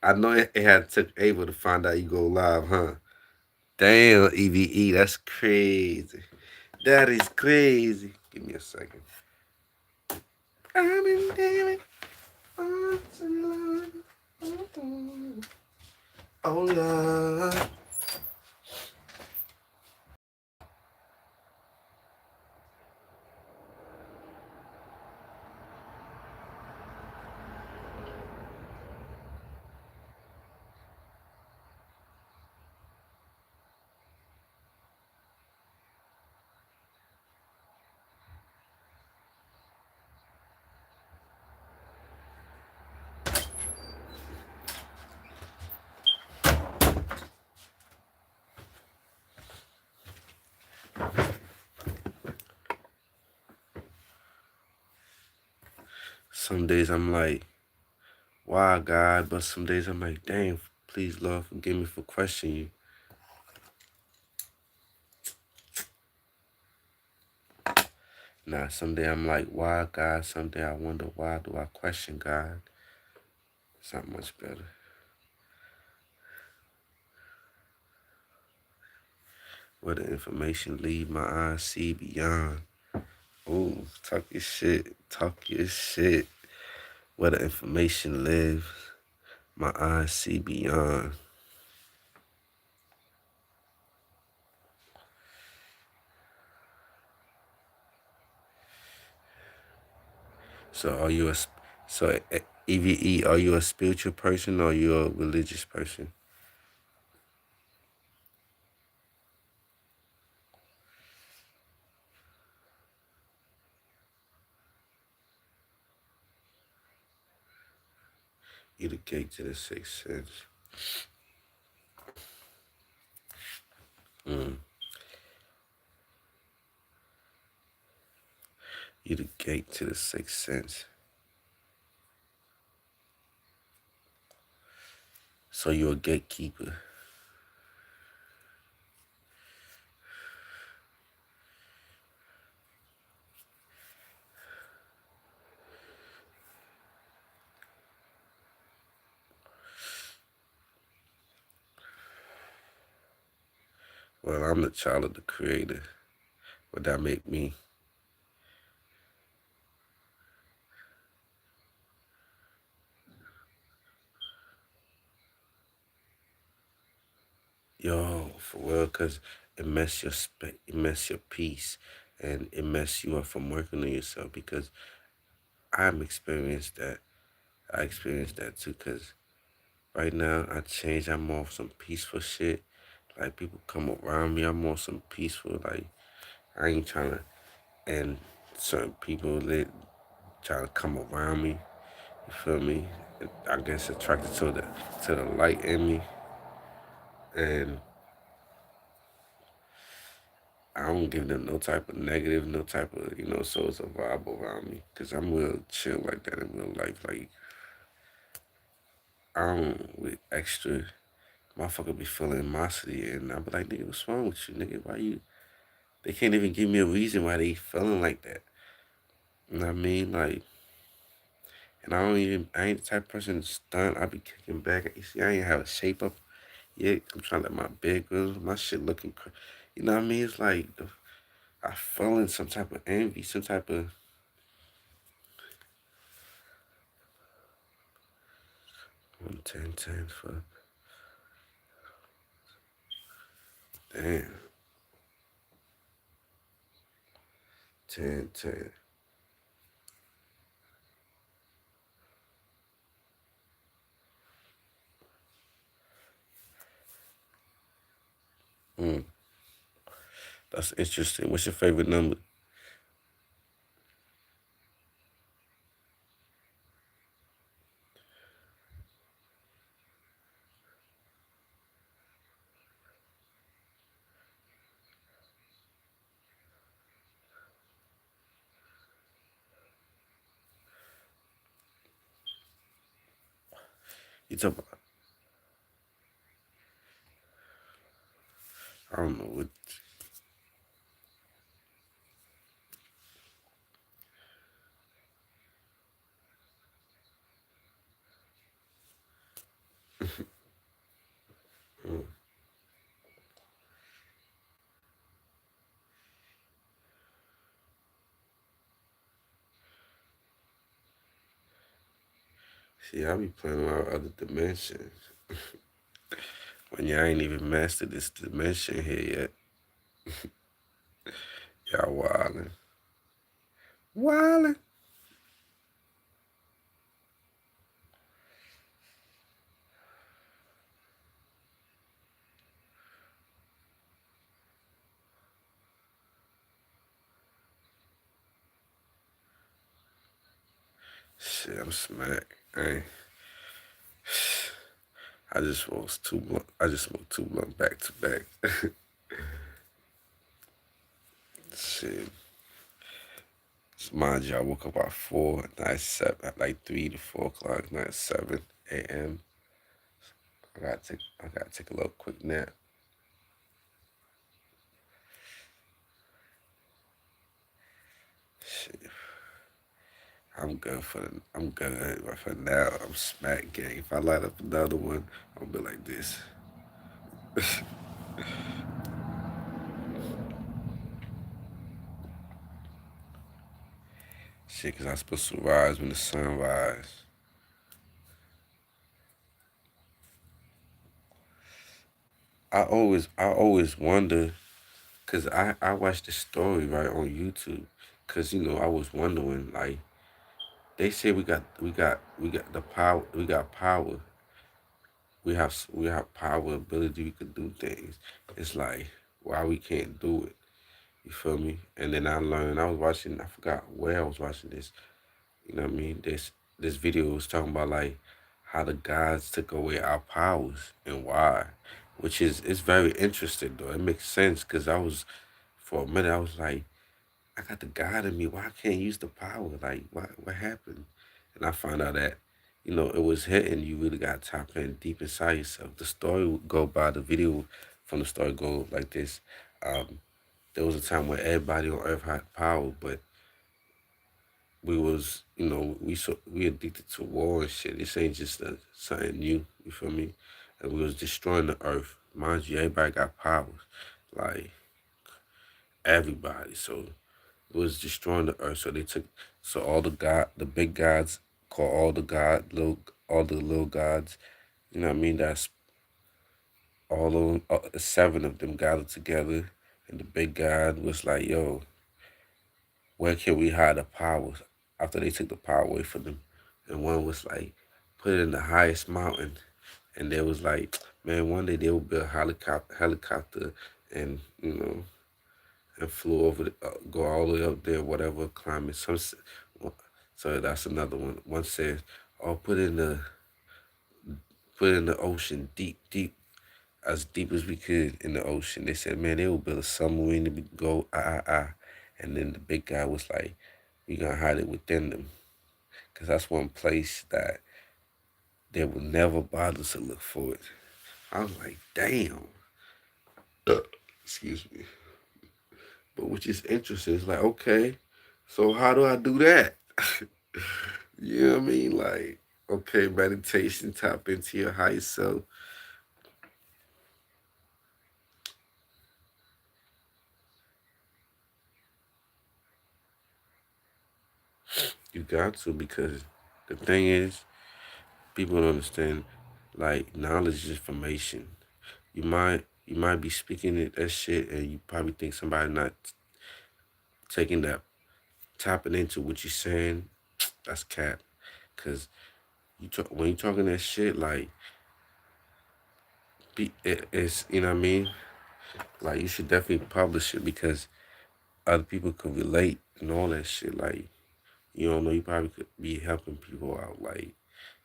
I know it had took Ava to find out you go live, huh? Damn, EVE, that's crazy. That is crazy. Give me a second. I'm in David. Oh, Lord. Some days I'm like, why God? But some days I'm like, damn, please Lord, forgive me for questioning you. Nah, someday I'm like, why God? Someday I wonder, why do I question God? It's not much better. Where the information lead, my eyes see beyond. Ooh, talk your shit. Talk your shit. Where the information lives, my eyes see beyond. So are you a so EVE? Are you a spiritual person or are you a religious person? You the gate to the sixth sense. You the gate to the sixth sense. So you're a gatekeeper. Well, I'm the child of the creator. Would that make me? Yo, for real, cause it mess your it mess your peace, and it mess you up from working on yourself. Because I'm experienced that. I experienced that too. Cause right now I changed. I'm off some peaceful shit. Like people come around me, I'm on some peaceful. Like I ain't trying to, and certain people they try to come around me. You feel me? I guess attracted to the light in me, and I don't give them no type of negative, no type of, so it's a vibe around me. Because I'm real chill like that in real life. Like, I don't, with extra, motherfucker be feeling animosity. And I be like, nigga, what's wrong with you, nigga? Why you, they can't even give me a reason why they feeling like that. You know what I mean? Like, and I ain't the type of person to stunt. I be kicking back. You see, I ain't have a shape up yet. I'm trying to let my big girls, my shit looking, you know what I mean? It's like, I feeling some type of envy, some type of, 110 for, damn, 10. Mm, that's interesting. What's your favorite number? You talk about, I don't know what. Mm. See, I be playing around other dimensions. When y'all ain't even mastered this dimension here yet. Y'all wildin'. Wildin'. Shit, I'm smacked. I just smoked two blunt. I just smoked two blunt back to back. Shit. Mind you, I woke up at 4, not at 7, at like 3 to 4 o'clock, not at 7 a.m. I gotta take a little quick nap. Shit. I'm good for now. I'm smack gang. If I light up another one, I'm gonna be like this. Shit, cause I'm supposed to rise when the sun rise. I always wonder, cause I watched the story right on YouTube, cause I was wondering like they say we got the power, we got power, we have power, ability, we could do things. It's like why we can't do it. You feel me? And then I learned. I was watching. I forgot where I was watching this. You know what I mean? This video was talking about like how the gods took away our powers and why, which is it's very interesting though. It makes sense because I was for a minute I was like, I got the God in me. Why I can't use the power? Like what happened? And I found out that it was hitting. You really got to tap in deep inside yourself. The story would go by the video from the story go like this. Um, there was a time where everybody on Earth had power, but we was, we addicted to war and shit. This ain't just something new. You feel me? And we was destroying the earth. Mind you, everybody got powers, like everybody. So it was destroying the earth. So they took, so all the big gods, call all the little gods. You know what I mean? That's all of them, 7 of them gathered together, and the big god was like, "Yo, where can we hide the powers after they took the power away from them?" And one was like, put it in the highest mountain. And they was like, man, one day they will build a helicopter and, and flew over, go all the way up there, whatever, climbing. So that's another one. One says, oh, put it in the ocean, deep, deep, as deep as we could in the ocean. They said, man, they will build a submarine to go, And then the big guy was like, we gonna hide it within them. Because that's one place that they will never bother to look for it. I was like, damn. Excuse me. But which is interesting. It's like, okay, so how do I do that? You know what I mean? Like, okay, meditation, tap into your higher self. You got to, because the thing is, people don't understand, like, knowledge is information. You might be speaking that shit and you probably think somebody not taking that, tapping into what you're saying. That's cap. Cause when you talking that shit, like, it's, you know what I mean? Like, you should definitely publish it because other people could relate and all that shit. Like, you don't know, you probably could be helping people out. Like,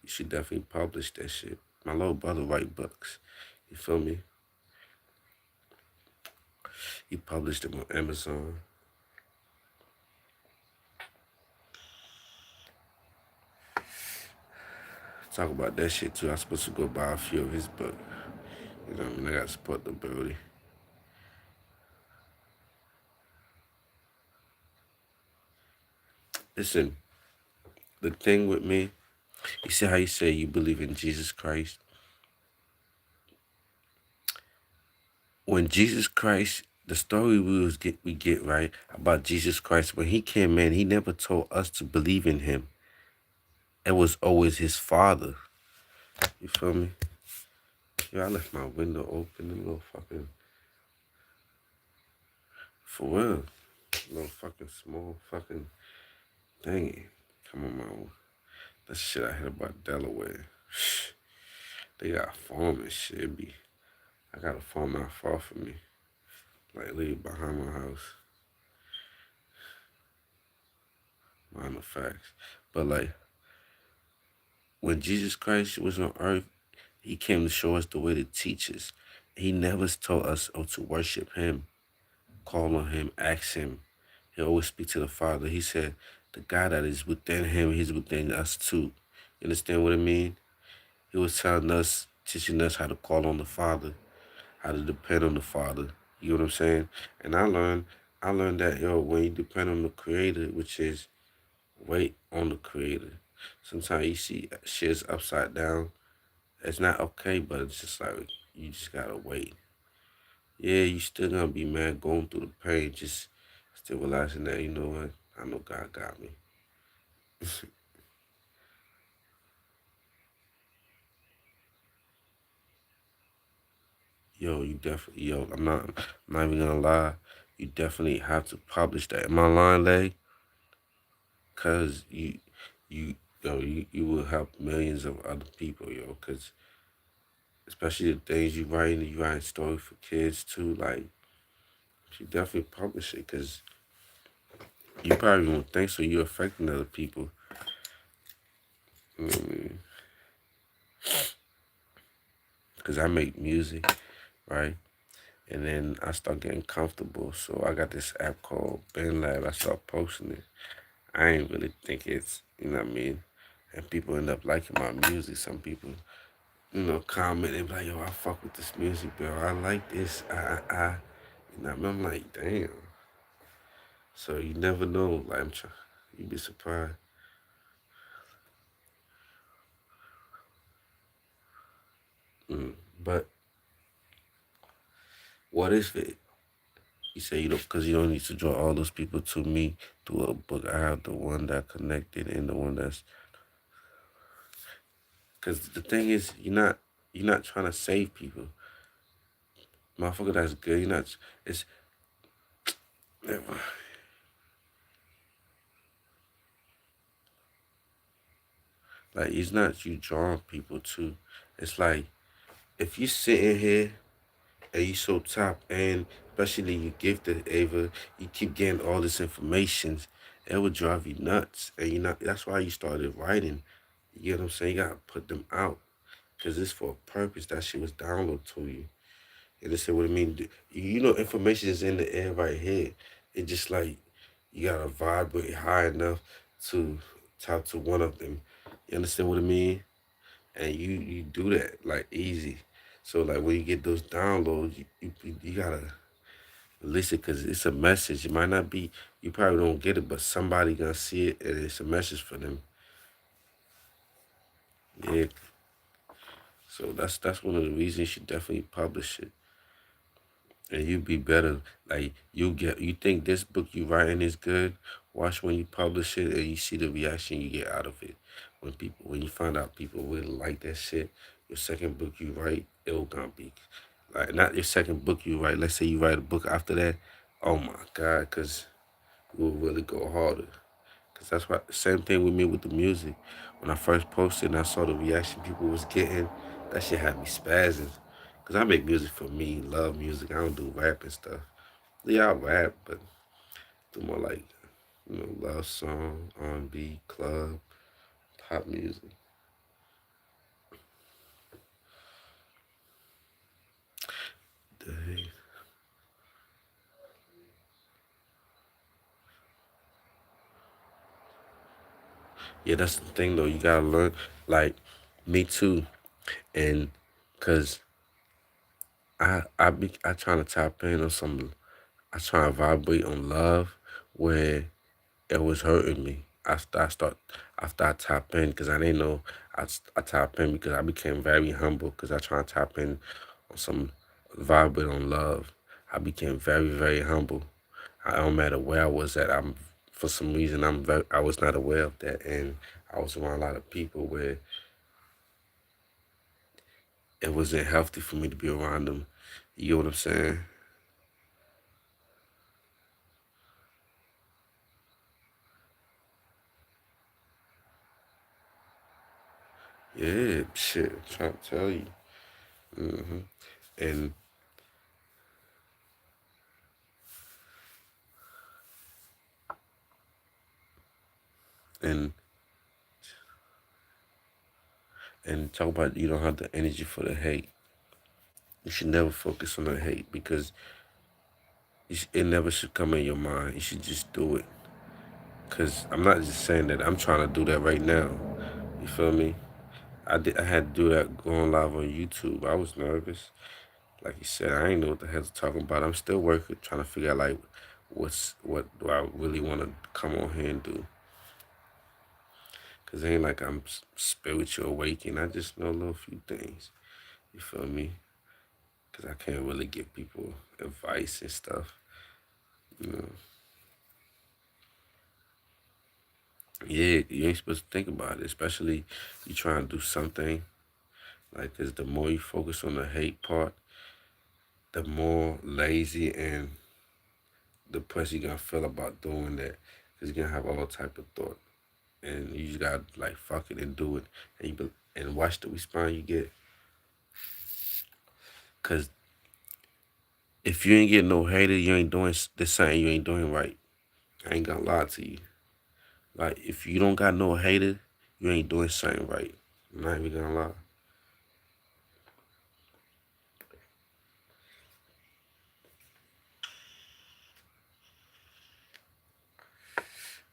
you should definitely publish that shit. My little brother write books. You feel me? He published them on Amazon. Talk about that shit too. I'm supposed to go buy a few of his books. You know what I mean? I gotta support the brody. Listen, the thing with me, you see how you say you believe in Jesus Christ? When Jesus Christ, the story we get right about Jesus Christ, when he came in, he never told us to believe in him. It was always his father. You feel me? Yo, I left my window open, a little fucking, for real, little fucking small fucking thingy. Come on, man. That shit I heard about Delaware. They got a farm and shit. I got a farm not far from me, like literally behind my house. Mind the facts. But like, when Jesus Christ was on earth, he came to show us the way to teach us. He never told us to worship him. call on him, ask him. He always speak to the Father. He said, the God that is within him, he's within us too. You understand what I mean? He was telling us, teaching us how to call on the Father, how to depend on the Father. You know what I'm saying? And I learned that, when you depend on the Creator, which is wait on the Creator. Sometimes you see shit's upside down. It's not okay, but it's just like, you just gotta wait. Yeah, you still gonna be mad going through the pain, just still realizing that, you know what, I know God got me. You definitely, I'm not even gonna lie. You definitely have to publish that. Am I lying, Lay? Cause you, you will help millions of other people, cause especially the things you writing stories for kids too, like, you definitely publish it, cause you probably won't think so, you're affecting other people. You know what I mean? Cause I make music, right? And then I start getting comfortable. So I got this app called Ben Lab. I start posting it. I ain't really think it's, you know what I mean? And people end up liking my music. Some people, comment and be like, yo, I fuck with this music, bro. I like this. You know what I mean? I'm like, damn. So you never know. Like, you'd be surprised. But what is it? You say because you don't need to draw all those people to me through a book. I have the one that connected and the one that's. Because the thing is, you're not trying to save people. Motherfucker, that's good. You're not. It's like it's not you drawing people to. It's like if you sitting here and you so top and especially you gifted Ava, you keep getting all this information, it would drive you nuts. And you not. That's why you started writing. You get what I'm saying? You gotta put them out because it's for a purpose. That shit was downloaded to you. And they say what I mean. Information is in the air right here. It just like you gotta vibrate high enough to talk to one of them. You understand what I mean? And you do that like easy. So like when you get those downloads, you gotta listen because it's a message. It might not be you probably don't get it, but somebody gonna see it and it's a message for them. Yeah. So that's one of the reasons you should definitely publish it. And you be better. Like you think this book you writing is good. Watch when you publish it and you see the reaction you get out of it. When you find out people really like that shit, your second book you write, it'll gonna be like not your second book you write. Let's say you write a book after that. Oh my God, cause it will really go harder. Cause that's why same thing with me with the music. When I first posted and I saw the reaction people was getting, that shit had me spazzing. Cause I make music for me, love music. I don't do rap and stuff. Yeah, I rap, but do more like, love song, R&B, club, pop music. Dang. Yeah, that's the thing though. You gotta learn. Like me too, and cause I trying to tap in on some. I try to vibrate on love where it was hurting me. After I tap in because I didn't know I tap in because I became very humble because I try to tap in on some vibrate on love. I became very very humble. I don't matter where I was at. I'm for some reason I was not aware of that and I was around a lot of people where it wasn't healthy for me to be around them. You know what I'm saying? Yeah, shit. I'm trying to tell you. hmm And and and talk about you don't have the energy for the hate. You should never focus on the hate because it never should come in your mind. You should just do it. Cause I'm not just saying that. I'm trying to do that right now. You feel me? I had to do that going live on YouTube. I was nervous. Like you said, I ain't know what the hell to talk about. I'm still working, trying to figure out like what do I really want to come on here and do. Cause it ain't like I'm spiritual awakening. I just know a little few things. You feel me? Cause I can't really give people advice and stuff. You know. Yeah, you ain't supposed to think about it, especially you trying to do something. Like, cause the more you focus on the hate part, the more lazy and depressed you're gonna feel about doing that. Cause you're gonna have all type of thought, and you just gotta like fuck it and do it, and and watch the response you get. Cause if you ain't getting no hater, you ain't doing this something you ain't doing right. I ain't gonna lie to you. Like, if you don't got no hater, you ain't doing something right. I'm not even gonna lie.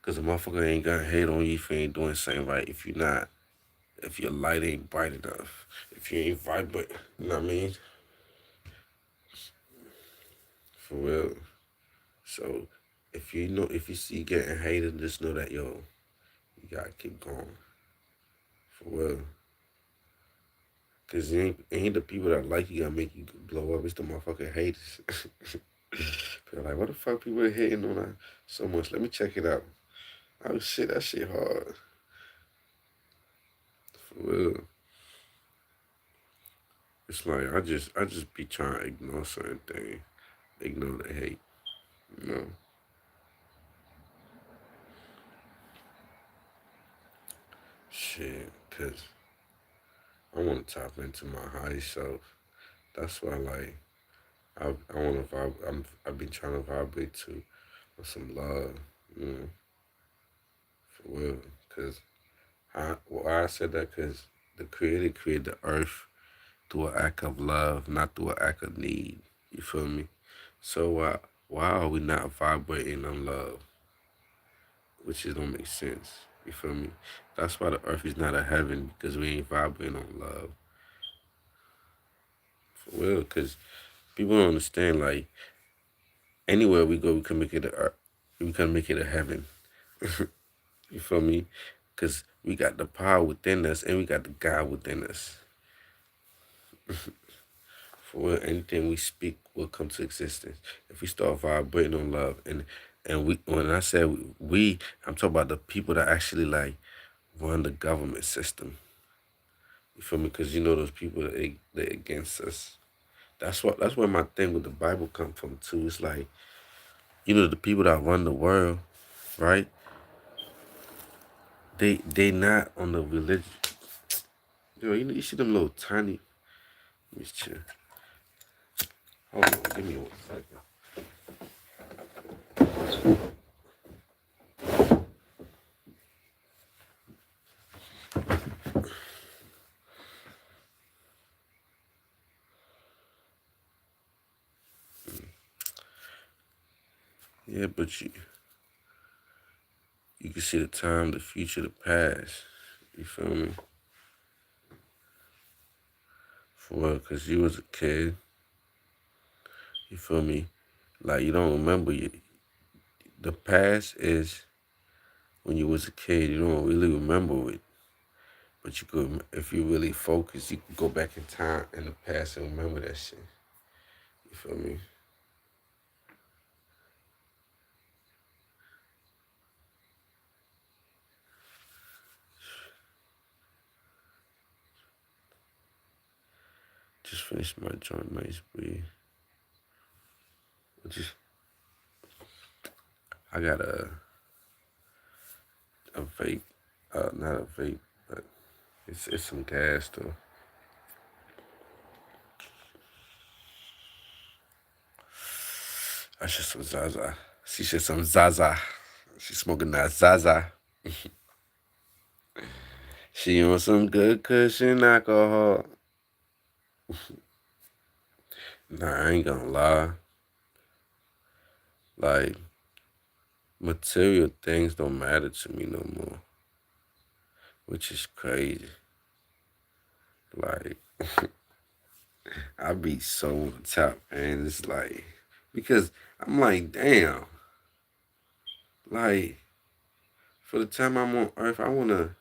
Cause a motherfucker ain't gonna hate on you if you ain't doing something right. If your light ain't bright enough, if you ain't vibrant, you know what I mean? For real. So if you see getting hated, just know that you gotta keep going. For real. Cause it ain't the people that like you gonna make you blow up. It's the motherfucking haters. People like, what the fuck people are hating on that so much? Let me check it out. Oh shit, that shit hard. For real. It's like I just be trying to ignore certain things. Ignore the hate. You know. Shit, cause I wanna tap into my high self. That's why like I wanna I've been trying to vibrate to some love, you know, for real. Cause why I said that, cause the creator created the earth through an act of love, not through an act of need. You feel me? So why are we not vibrating on love? Which just don't make sense. You feel me? That's why the earth is not a heaven, because we ain't vibrating on love. For real, because people don't understand, like, anywhere we go, we can make it we can make it a heaven. You feel me? Because we got the power within us and we got the God within us. For real, anything we speak will come to existence if we start vibrating on love. And we, when I say we, I'm talking about the people that actually like run the government system. You feel me? Because you know those people that they against us. That's where my thing with the Bible come from too. It's like, you know, the people that run the world, right? They not on the religion. You see them little tiny. Let me chill. Hold on, give me 1 second. Yeah, but you can see the time, the future, the past. You feel me? For what? Cause you was a kid. You feel me? Like, you don't remember the past is when you was a kid. You don't really remember it. But you could, if you really focus, you can go back in time in the past and remember that shit. You feel me? Just finished my joint, nice breed. Just, I got a vape, not a vape, but it's some gas though. That's just some Zaza. She said some Zaza. She smoking that Zaza. She on some good cushion alcohol. Nah, I ain't gonna lie. Like, material things don't matter to me no more, which is crazy. Like, I be so on the top, and it's like, because I'm like, damn, like, for the time I'm on earth, I wanna,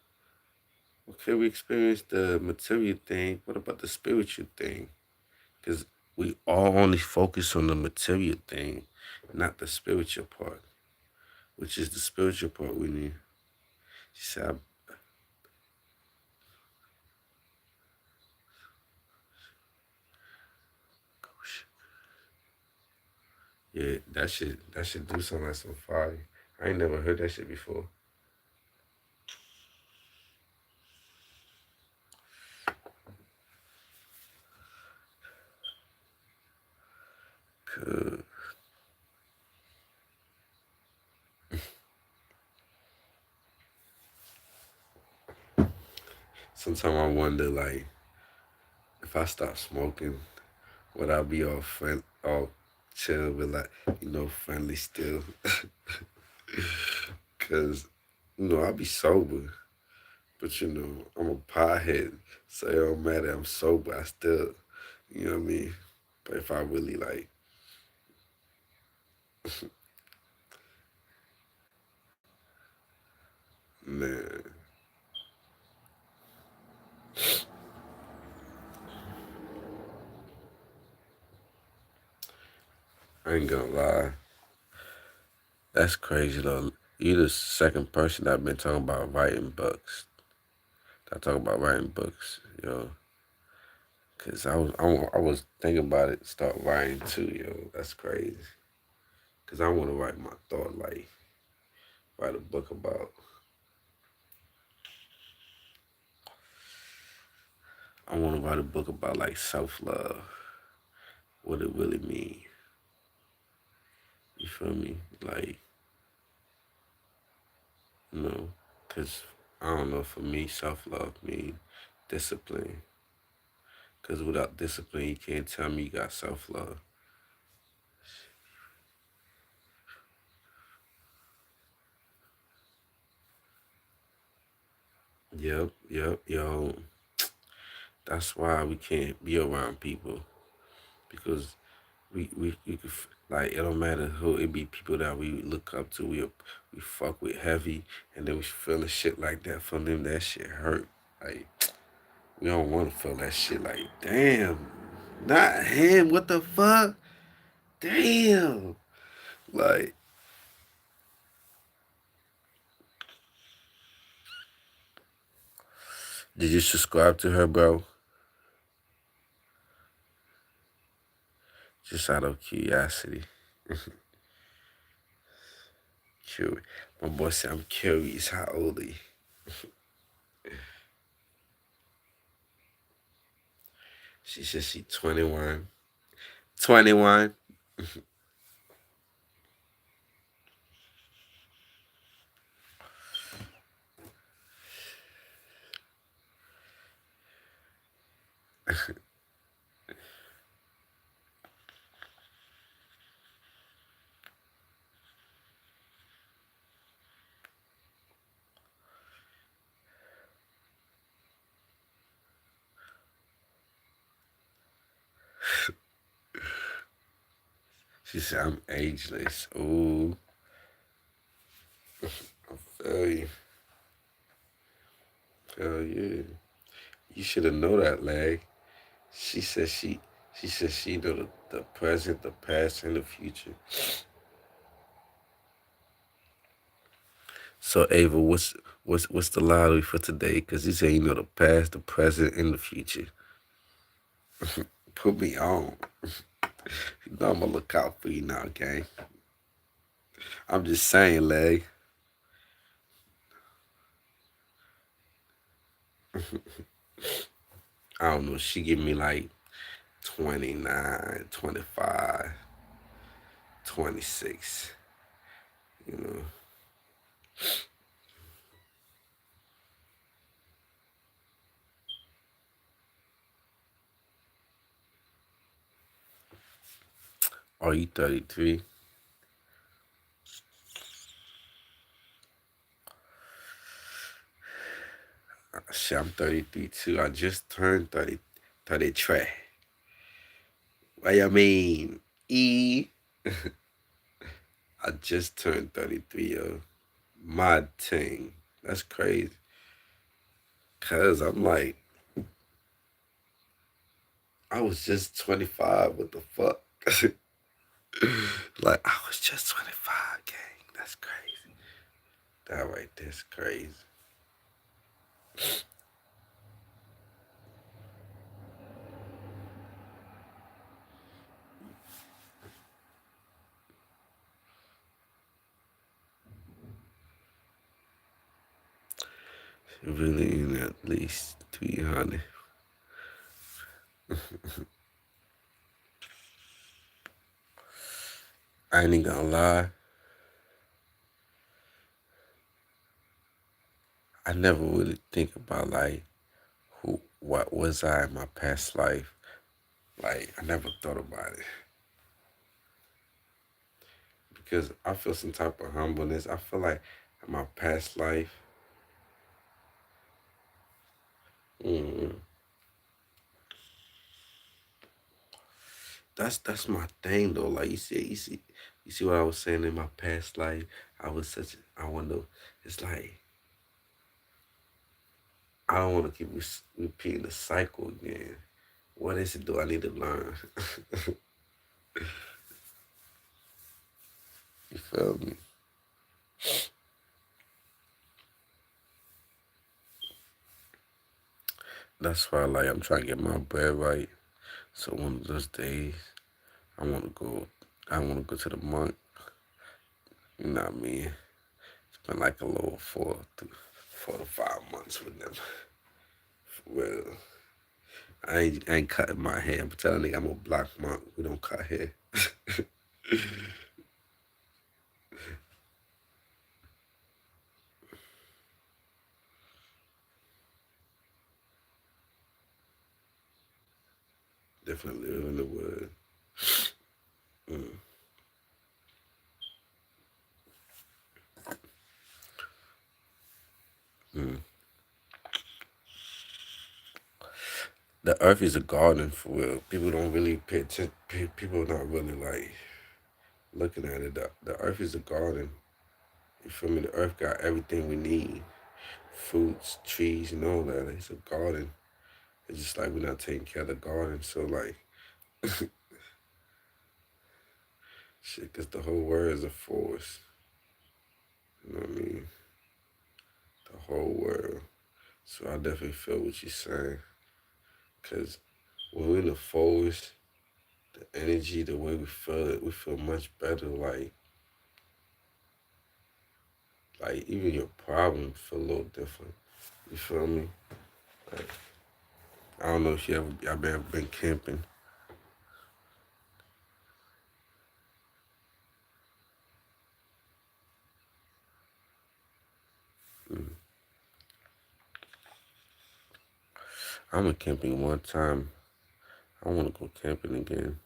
okay, we experience the material thing. What about the spiritual thing? Because we all only focus on the material thing, not the spiritual part, which is the spiritual part we need. She said, yeah, that should do something like some fire. I ain't never heard that shit before. Cause sometimes I wonder, like, if I stop smoking, would I be all chill, with like, friendly still? Cause I be sober, but I'm a pothead, so it don't matter. I'm sober, I still, you know what I mean. But if I really like, man, I ain't gonna lie. That's crazy though. You the second person I've been talking about writing books. I talk about writing books, cause I was thinking about it, start writing too, That's crazy. Cause I want to write my thought life, write a book about. I want to write a book about like self love, what it really mean. You feel me? Like, you know, cause I don't know. For me, self love mean discipline. Cause without discipline, you can't tell me you got self love. Yep, yep, yo. That's why we can't be around people, because we could like, it don't matter who it be, people that we look up to, we fuck with heavy, and then we feeling shit like that from them. That shit hurt. Like, we don't want to feel that shit. Like, damn, not him. What the fuck? Damn. Like, did you subscribe to her, bro? Just out of curiosity. Curious. My boy said, I'm curious. How old are you? She said she 21. 21. She said, I'm ageless. Ooh, feel you. Hell yeah. You should have known that, lag. She said she know the present, the past, and the future. So Ava, what's the lottery for today? Cause you say you know the past, the present, and the future. Put me on. You know I'm gonna look out for you now, gang. I'm just saying, leg. I don't know. She give me like 29, 25, 26. You know. Are you 33? Shit, I'm 33 too. I just turned 33. What you mean? I just turned 33, yo. My thing. That's crazy. Cause I'm like, I was just 25. What the fuck? Like, I was just 25, gang. That's crazy. That right there's crazy. Really in at least 300. I ain't gonna lie. I never really think about like what was I in my past life. Like I never thought about it because I feel some type of humbleness. I feel like in my past life, mm, that's my thing though. Like you see what I was saying in my past life. I wonder. It's like I don't want to keep repeating the cycle again. What is it do I need to learn? You feel me? That's why like I'm trying to get my bread right. So one of those days I wanna go to the monk. You know what I mean? Spend like a little 4 to 5 months with them. Well, I ain't cutting my hair. I'm telling you, I'm a black monk. We don't cut hair. Definitely live in the wood. Mm. Mm. The earth is a garden for real. People don't really pay attention. People are not really like looking at it. The earth is a garden. You feel me? The earth got everything we need. Fruits, trees, and all that. It's a garden. It's just like we're not taking care of the garden. So like, shit, cause the whole world is a forest. You know what I mean? The whole world. So I definitely feel what you're saying. Cause when we're in the forest, the energy, the way we feel it, we feel much better. Like even your problems feel a little different. You feel me? Like I don't know if y'all ever been camping. Mm. I went camping one time. I want to go camping again.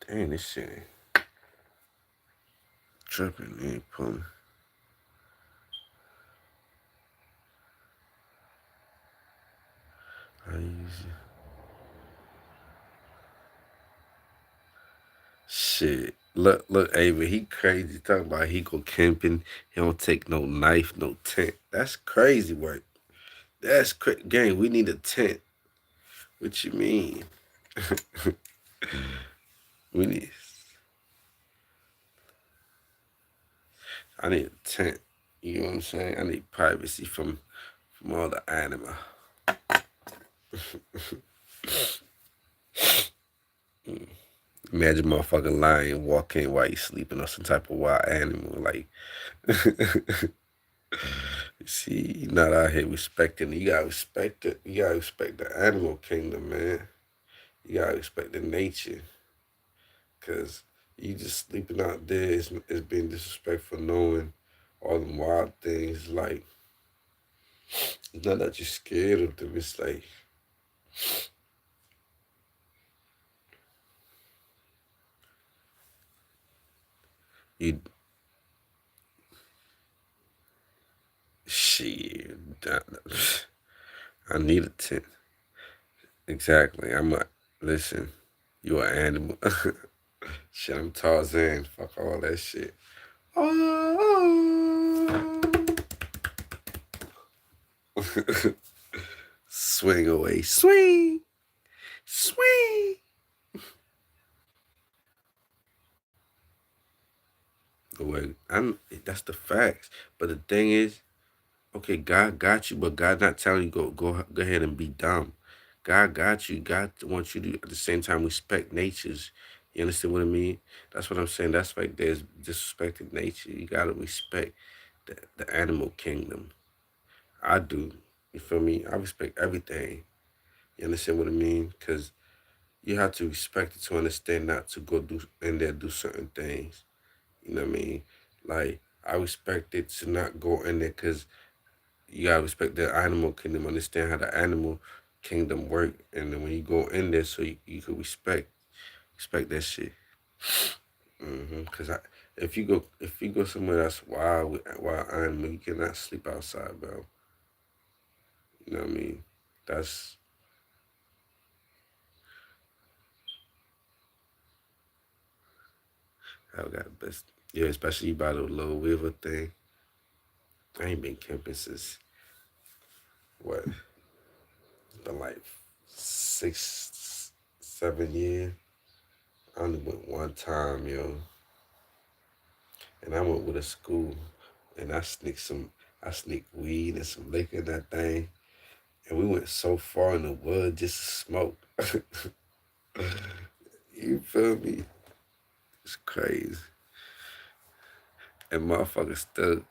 Dang, this shit ain't tripping, ain't pulling. I use it. Shit. Look, Ava, he crazy. Talking about he go camping. He don't take no knife, no tent. That's crazy work. That's crazy. Gang, we need a tent. What you mean? we need. I need a tent. You know what I'm saying? I need privacy from all the animal. Imagine motherfucking lion walk in while you sleeping or some type of wild animal. Like, see, you're not out here respecting it. You gotta respect it. You gotta respect the animal kingdom, man. You gotta respect the nature. Because you just sleeping out there is being disrespectful, knowing all them wild things. Like, it's not that you're scared of them. It's like, you, shit. I need a tent. Exactly. Listen, you an animal. Shit, I'm Tarzan. Fuck all that shit. Oh. Swing away. Swing. Swing. Away. That's the facts. But the thing is, okay, God got you, but God not telling you go ahead and be dumb. God got you. God wants you to at the same time respect natures. You understand what I mean? That's what I'm saying. That's like there's disrespecting nature. You gotta respect the animal kingdom. I do. You feel me? I respect everything. You understand what I mean? Because you have to respect it to understand not to go do in there do certain things. You know what I mean? Like I respect it to not go in there because you gotta respect the animal kingdom, understand how the animal kingdom work, and then when you go in there, so you can respect that shit. Cause if you go somewhere that's wild with wild animal, you cannot sleep outside, bro. You know what I mean? That's I got the best. Yeah, especially by the little river thing. I ain't been camping since what? It's been like 6, 7 years. I only went one time, yo. And I went with a school, and I sneaked weed and some liquor in that thing, and we went so far in the woods just to smoke. You feel me? It's crazy, and motherfuckers still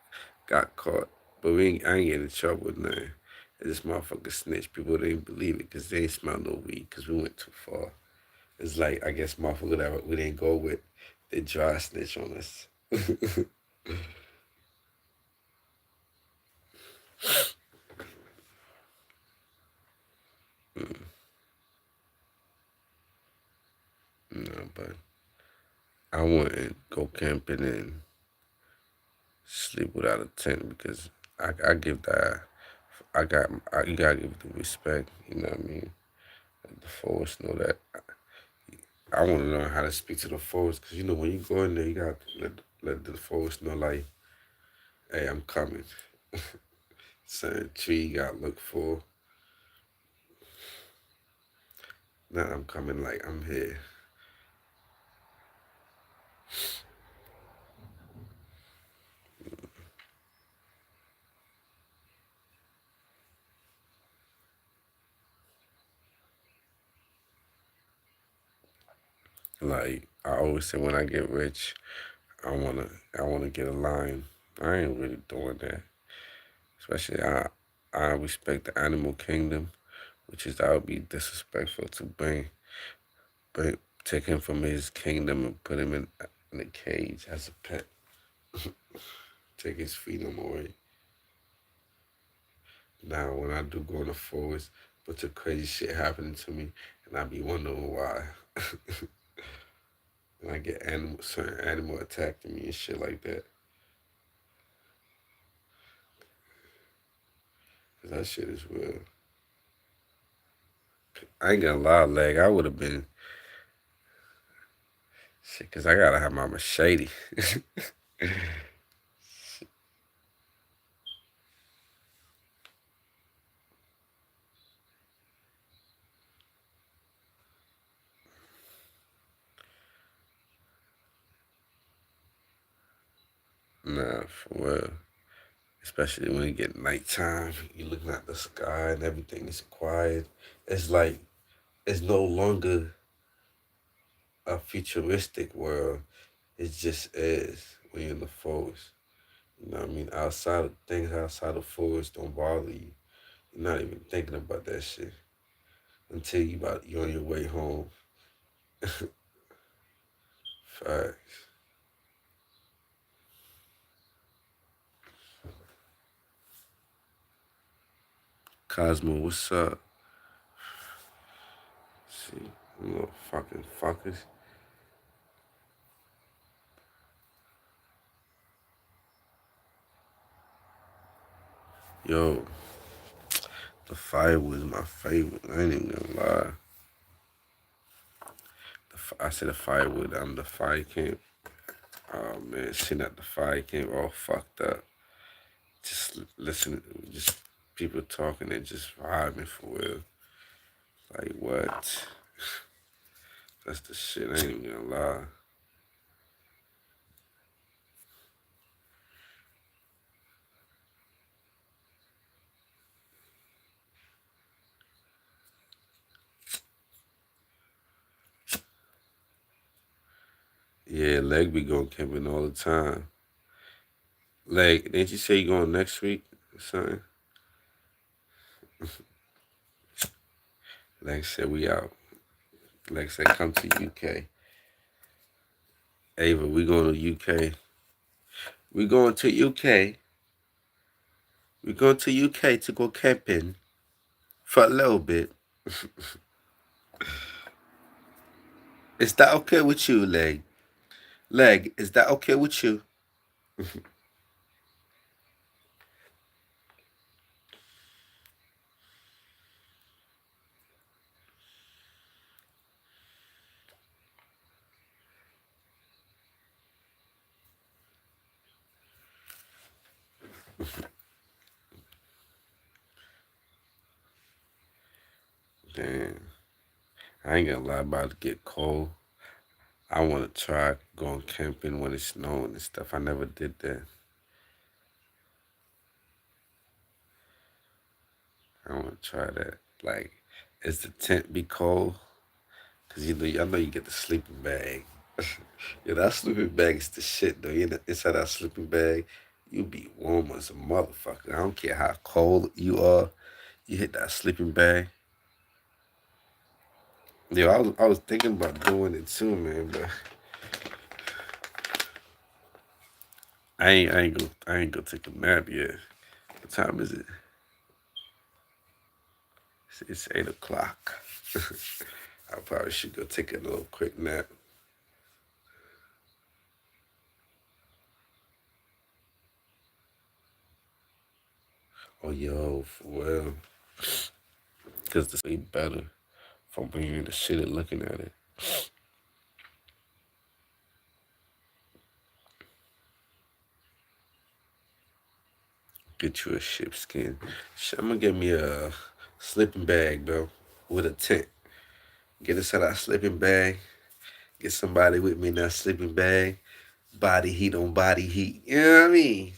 got caught, but I ain't getting in trouble with nothing. And this motherfucker snitched. People didn't believe it because they ain't smell no weed because we went too far. It's like I guess motherfucker that we didn't go with, they dry snitch on us. No, but I wouldn't go camping and sleep without a tent because I give that you gotta give it the respect. You know what I mean? Let the forest know that I want to learn how to speak to the forest because you know when you go in there, you got to let the forest know like, hey, I'm coming. Certain tree you got to look for. Not I'm coming like I'm here. Like I always say, when I get rich, I wanna get a line. I ain't really doing that. Especially I respect the animal kingdom, which is that would be disrespectful to take him from his kingdom and put him in a cage as a pet. Take his freedom away. Now when I do go in the forest, bunch of crazy shit happening to me, and I be wondering why. And I get certain animal attacking me and shit like that. Cause that shit is real. I ain't gonna lie, leg. I would have been shit, cause I gotta have my machete. Nah, for real. Especially when it get nighttime, you looking at the sky and everything is quiet. It's like it's no longer a futuristic world. It just is when you're in the forest. You know what I mean? Outside of things outside of forest don't bother you. You're not even thinking about that shit until you're on your way home. Facts. Cosmo, what's up? See, you little fucking fuckers. Yo, the firewood is my favorite. I ain't even gonna lie. I said the firewood. I'm the fire camp. Oh man, sitting at the fire camp all fucked up. Just listening, just people talking and just vibing for real. Like what? That's the shit. I ain't even gonna lie. Yeah, Leg be going camping all the time. Leg, didn't you say you going next week or something? Leg said we out. Leg said come to UK. Ava, we going to UK. We going to UK. We going to UK to go camping for a little bit. Is that okay with you, Leg? Leg, is that okay with you? Damn. I ain't gonna lie, about to get cold. I want to try going camping when it's snowing and stuff. I never did that. I want to try that. Like, is the tent be cold? Cause I know you get the sleeping bag. Yeah, that sleeping bag is the shit though. Inside that sleeping bag, you be warm as a motherfucker. I don't care how cold you are. You hit that sleeping bag. Yeah, I was thinking about doing it too, man, but I ain't gonna take a nap yet. What time is it? It's 8 o'clock. I probably should go take a little quick nap. Oh, yo, for real. Because this way better from bringing the shit and looking at it. Get you a sheepskin. I'm gonna get me a sleeping bag, bro, with a tent. Get inside that sleeping bag. Get somebody with me in that sleeping bag. Body heat on body heat. You know what I mean?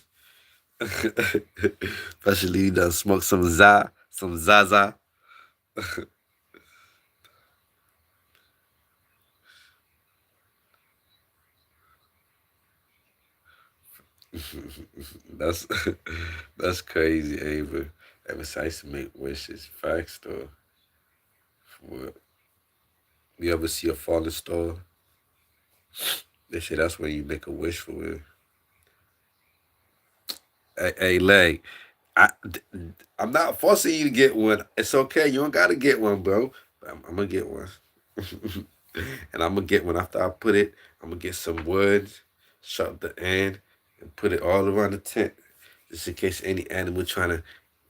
Especially you done smoke some Zaza. that's that's crazy, Ava. Ever since I used to make wishes. Facts though. What? You ever see a falling star? They say that's when you make a wish for it. Hey, Leg, I, I'm not forcing you to get one. It's okay. You don't gotta get one, bro. But I'm gonna get one. And I'm gonna get one after I put it. I'm gonna get some wood, shut the end, and put it all around the tent. Just in case any animal trying to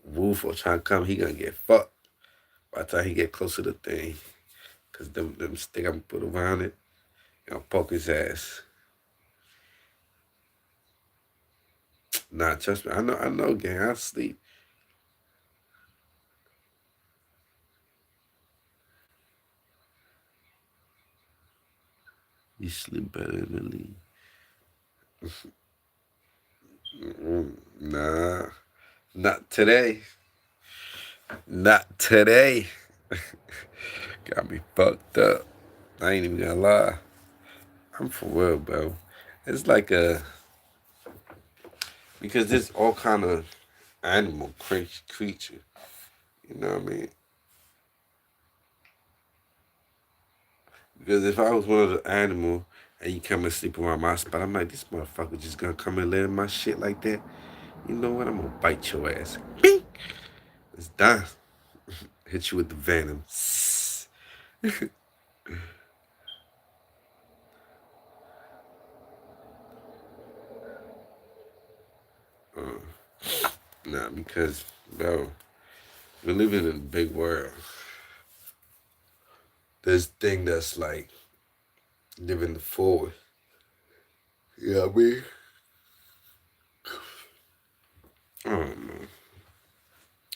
woof or trying to come, he gonna get fucked by the time he get close to the thing. Cause them stick I'm gonna put around it, gonna poke his ass. Nah, trust me, I know, gang. I sleep. You sleep better than me. Nah, not today. Not today. Got me fucked up. I ain't even gonna lie. I'm for real, bro. It's like because there's all kind of animal creature. You know what I mean? Because if I was one of the animal and you come and sleep around my spot, I'm like, this motherfucker just gonna come and lay in my shit like that. You know what? I'm gonna bite your ass. Bing! It's done. Hit you with the venom. Nah, because, bro, we're living in a big world. This thing that's like living the forward. You know what I mean? I don't know.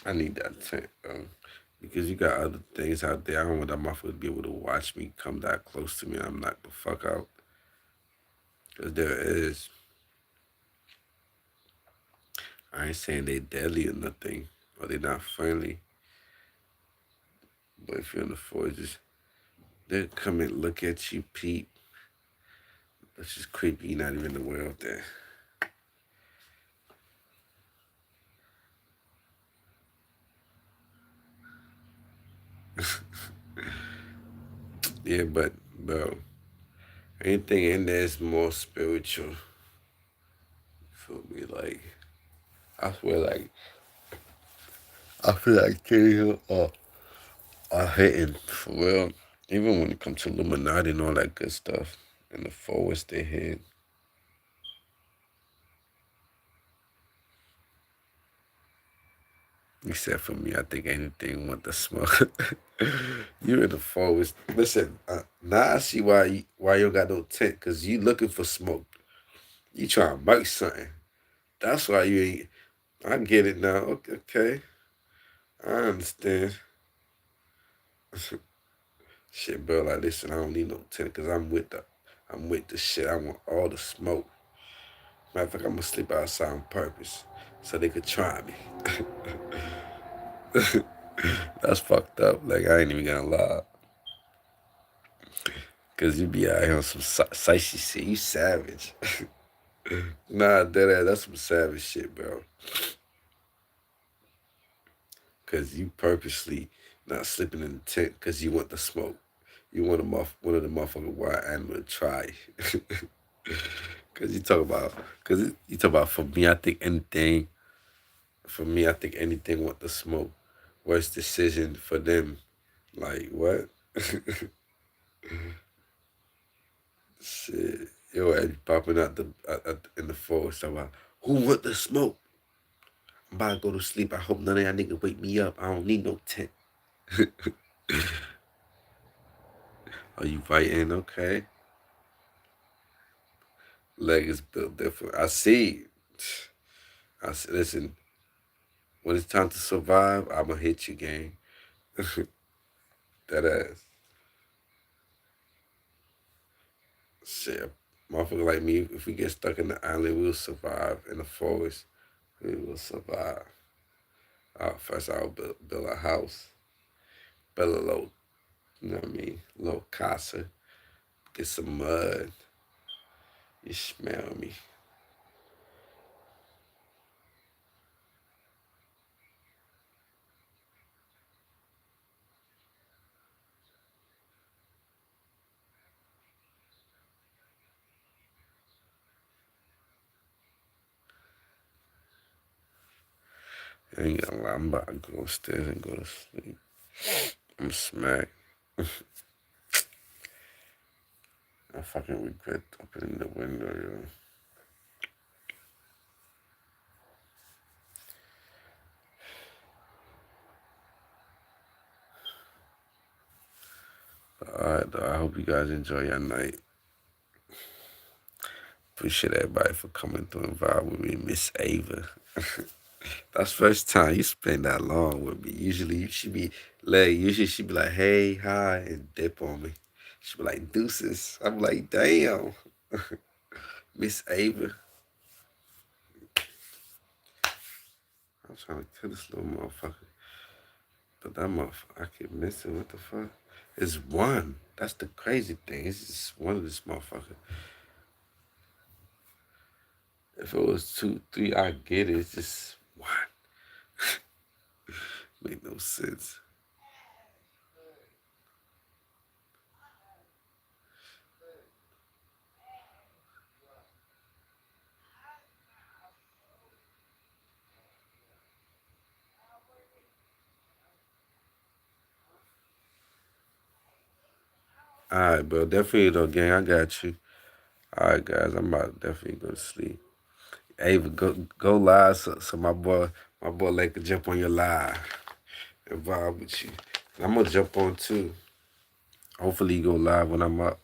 I need that tent, bro. Because you got other things out there. I don't want that motherfucker to be able to watch me come that close to me. I'm knocked the fuck out. Because there is. I ain't saying they deadly or nothing. Or they not friendly. But if you're in the forest, just they'll come and look at you, peep. That's just creepy. You're not even aware of that. Yeah, but, bro, anything in there is more spiritual. Feel me? Like, I swear, like, I feel like things are hitting for real. Even when it comes to Illuminati and all that good stuff. In the forest, they hit. Except for me, I think anything want the smoke. You in the forest. Listen, now I see why you don't got no tent, because you looking for smoke. You trying to make something. That's why you ain't. I get it now. Okay. I understand. Shit, bro, like, listen, I don't need no tent, because I'm with the shit. I want all the smoke. Matter of fact, I'm gonna sleep outside on purpose so they could try me. That's fucked up. Like, I ain't even gonna lie. Cause you be out here on some sightsy shit. You savage. Nah, that's some savage shit, bro. Cause you purposely not sleeping in the tent cause you want the smoke. You want one of the motherfucking wild animal to try. Cause you talk about, for me, I think anything want the smoke. Worst decision for them. Like, what? Shit. Yo, Eddie popping out in the forest talking about, who want the smoke? I'm about to go to sleep. I hope none of y'all niggas wake me up. I don't need no tent. Are you fighting? Okay. Leg is built different. I see. Listen, when it's time to survive, I'ma hit you, gang. That ass. Shit. Motherfucker like me, if we get stuck in the island, we'll survive. In the forest, we will survive. First, I'll build a house. Build a little, you know what I mean? A little casa. Get some mud. You smell me. I ain't gonna lie, I'm about to go upstairs and go to sleep. I'm smacked. I fucking regret opening the window, yo. Alright, though, I hope you guys enjoy your night. Appreciate everybody for coming through and vibe with me, Miss Ava. That's first time you spend that long with me. Usually she be like, hey, hi, and dip on me. She be like, deuces. I'm like, damn. Miss Ava. I'm trying to kill this little motherfucker. But that motherfucker, I keep missing. What the fuck? It's one. That's the crazy thing. It's just one of this motherfucker. If it was 2, 3, I get it. It's just one. Make no sense. All right, bro. Definitely though, gang. I got you. All right, guys. I'm about to definitely go to sleep. Ava, go live so my boy Lake can jump on your live and vibe with you. And I'm gonna jump on too. Hopefully you go live when I'm up.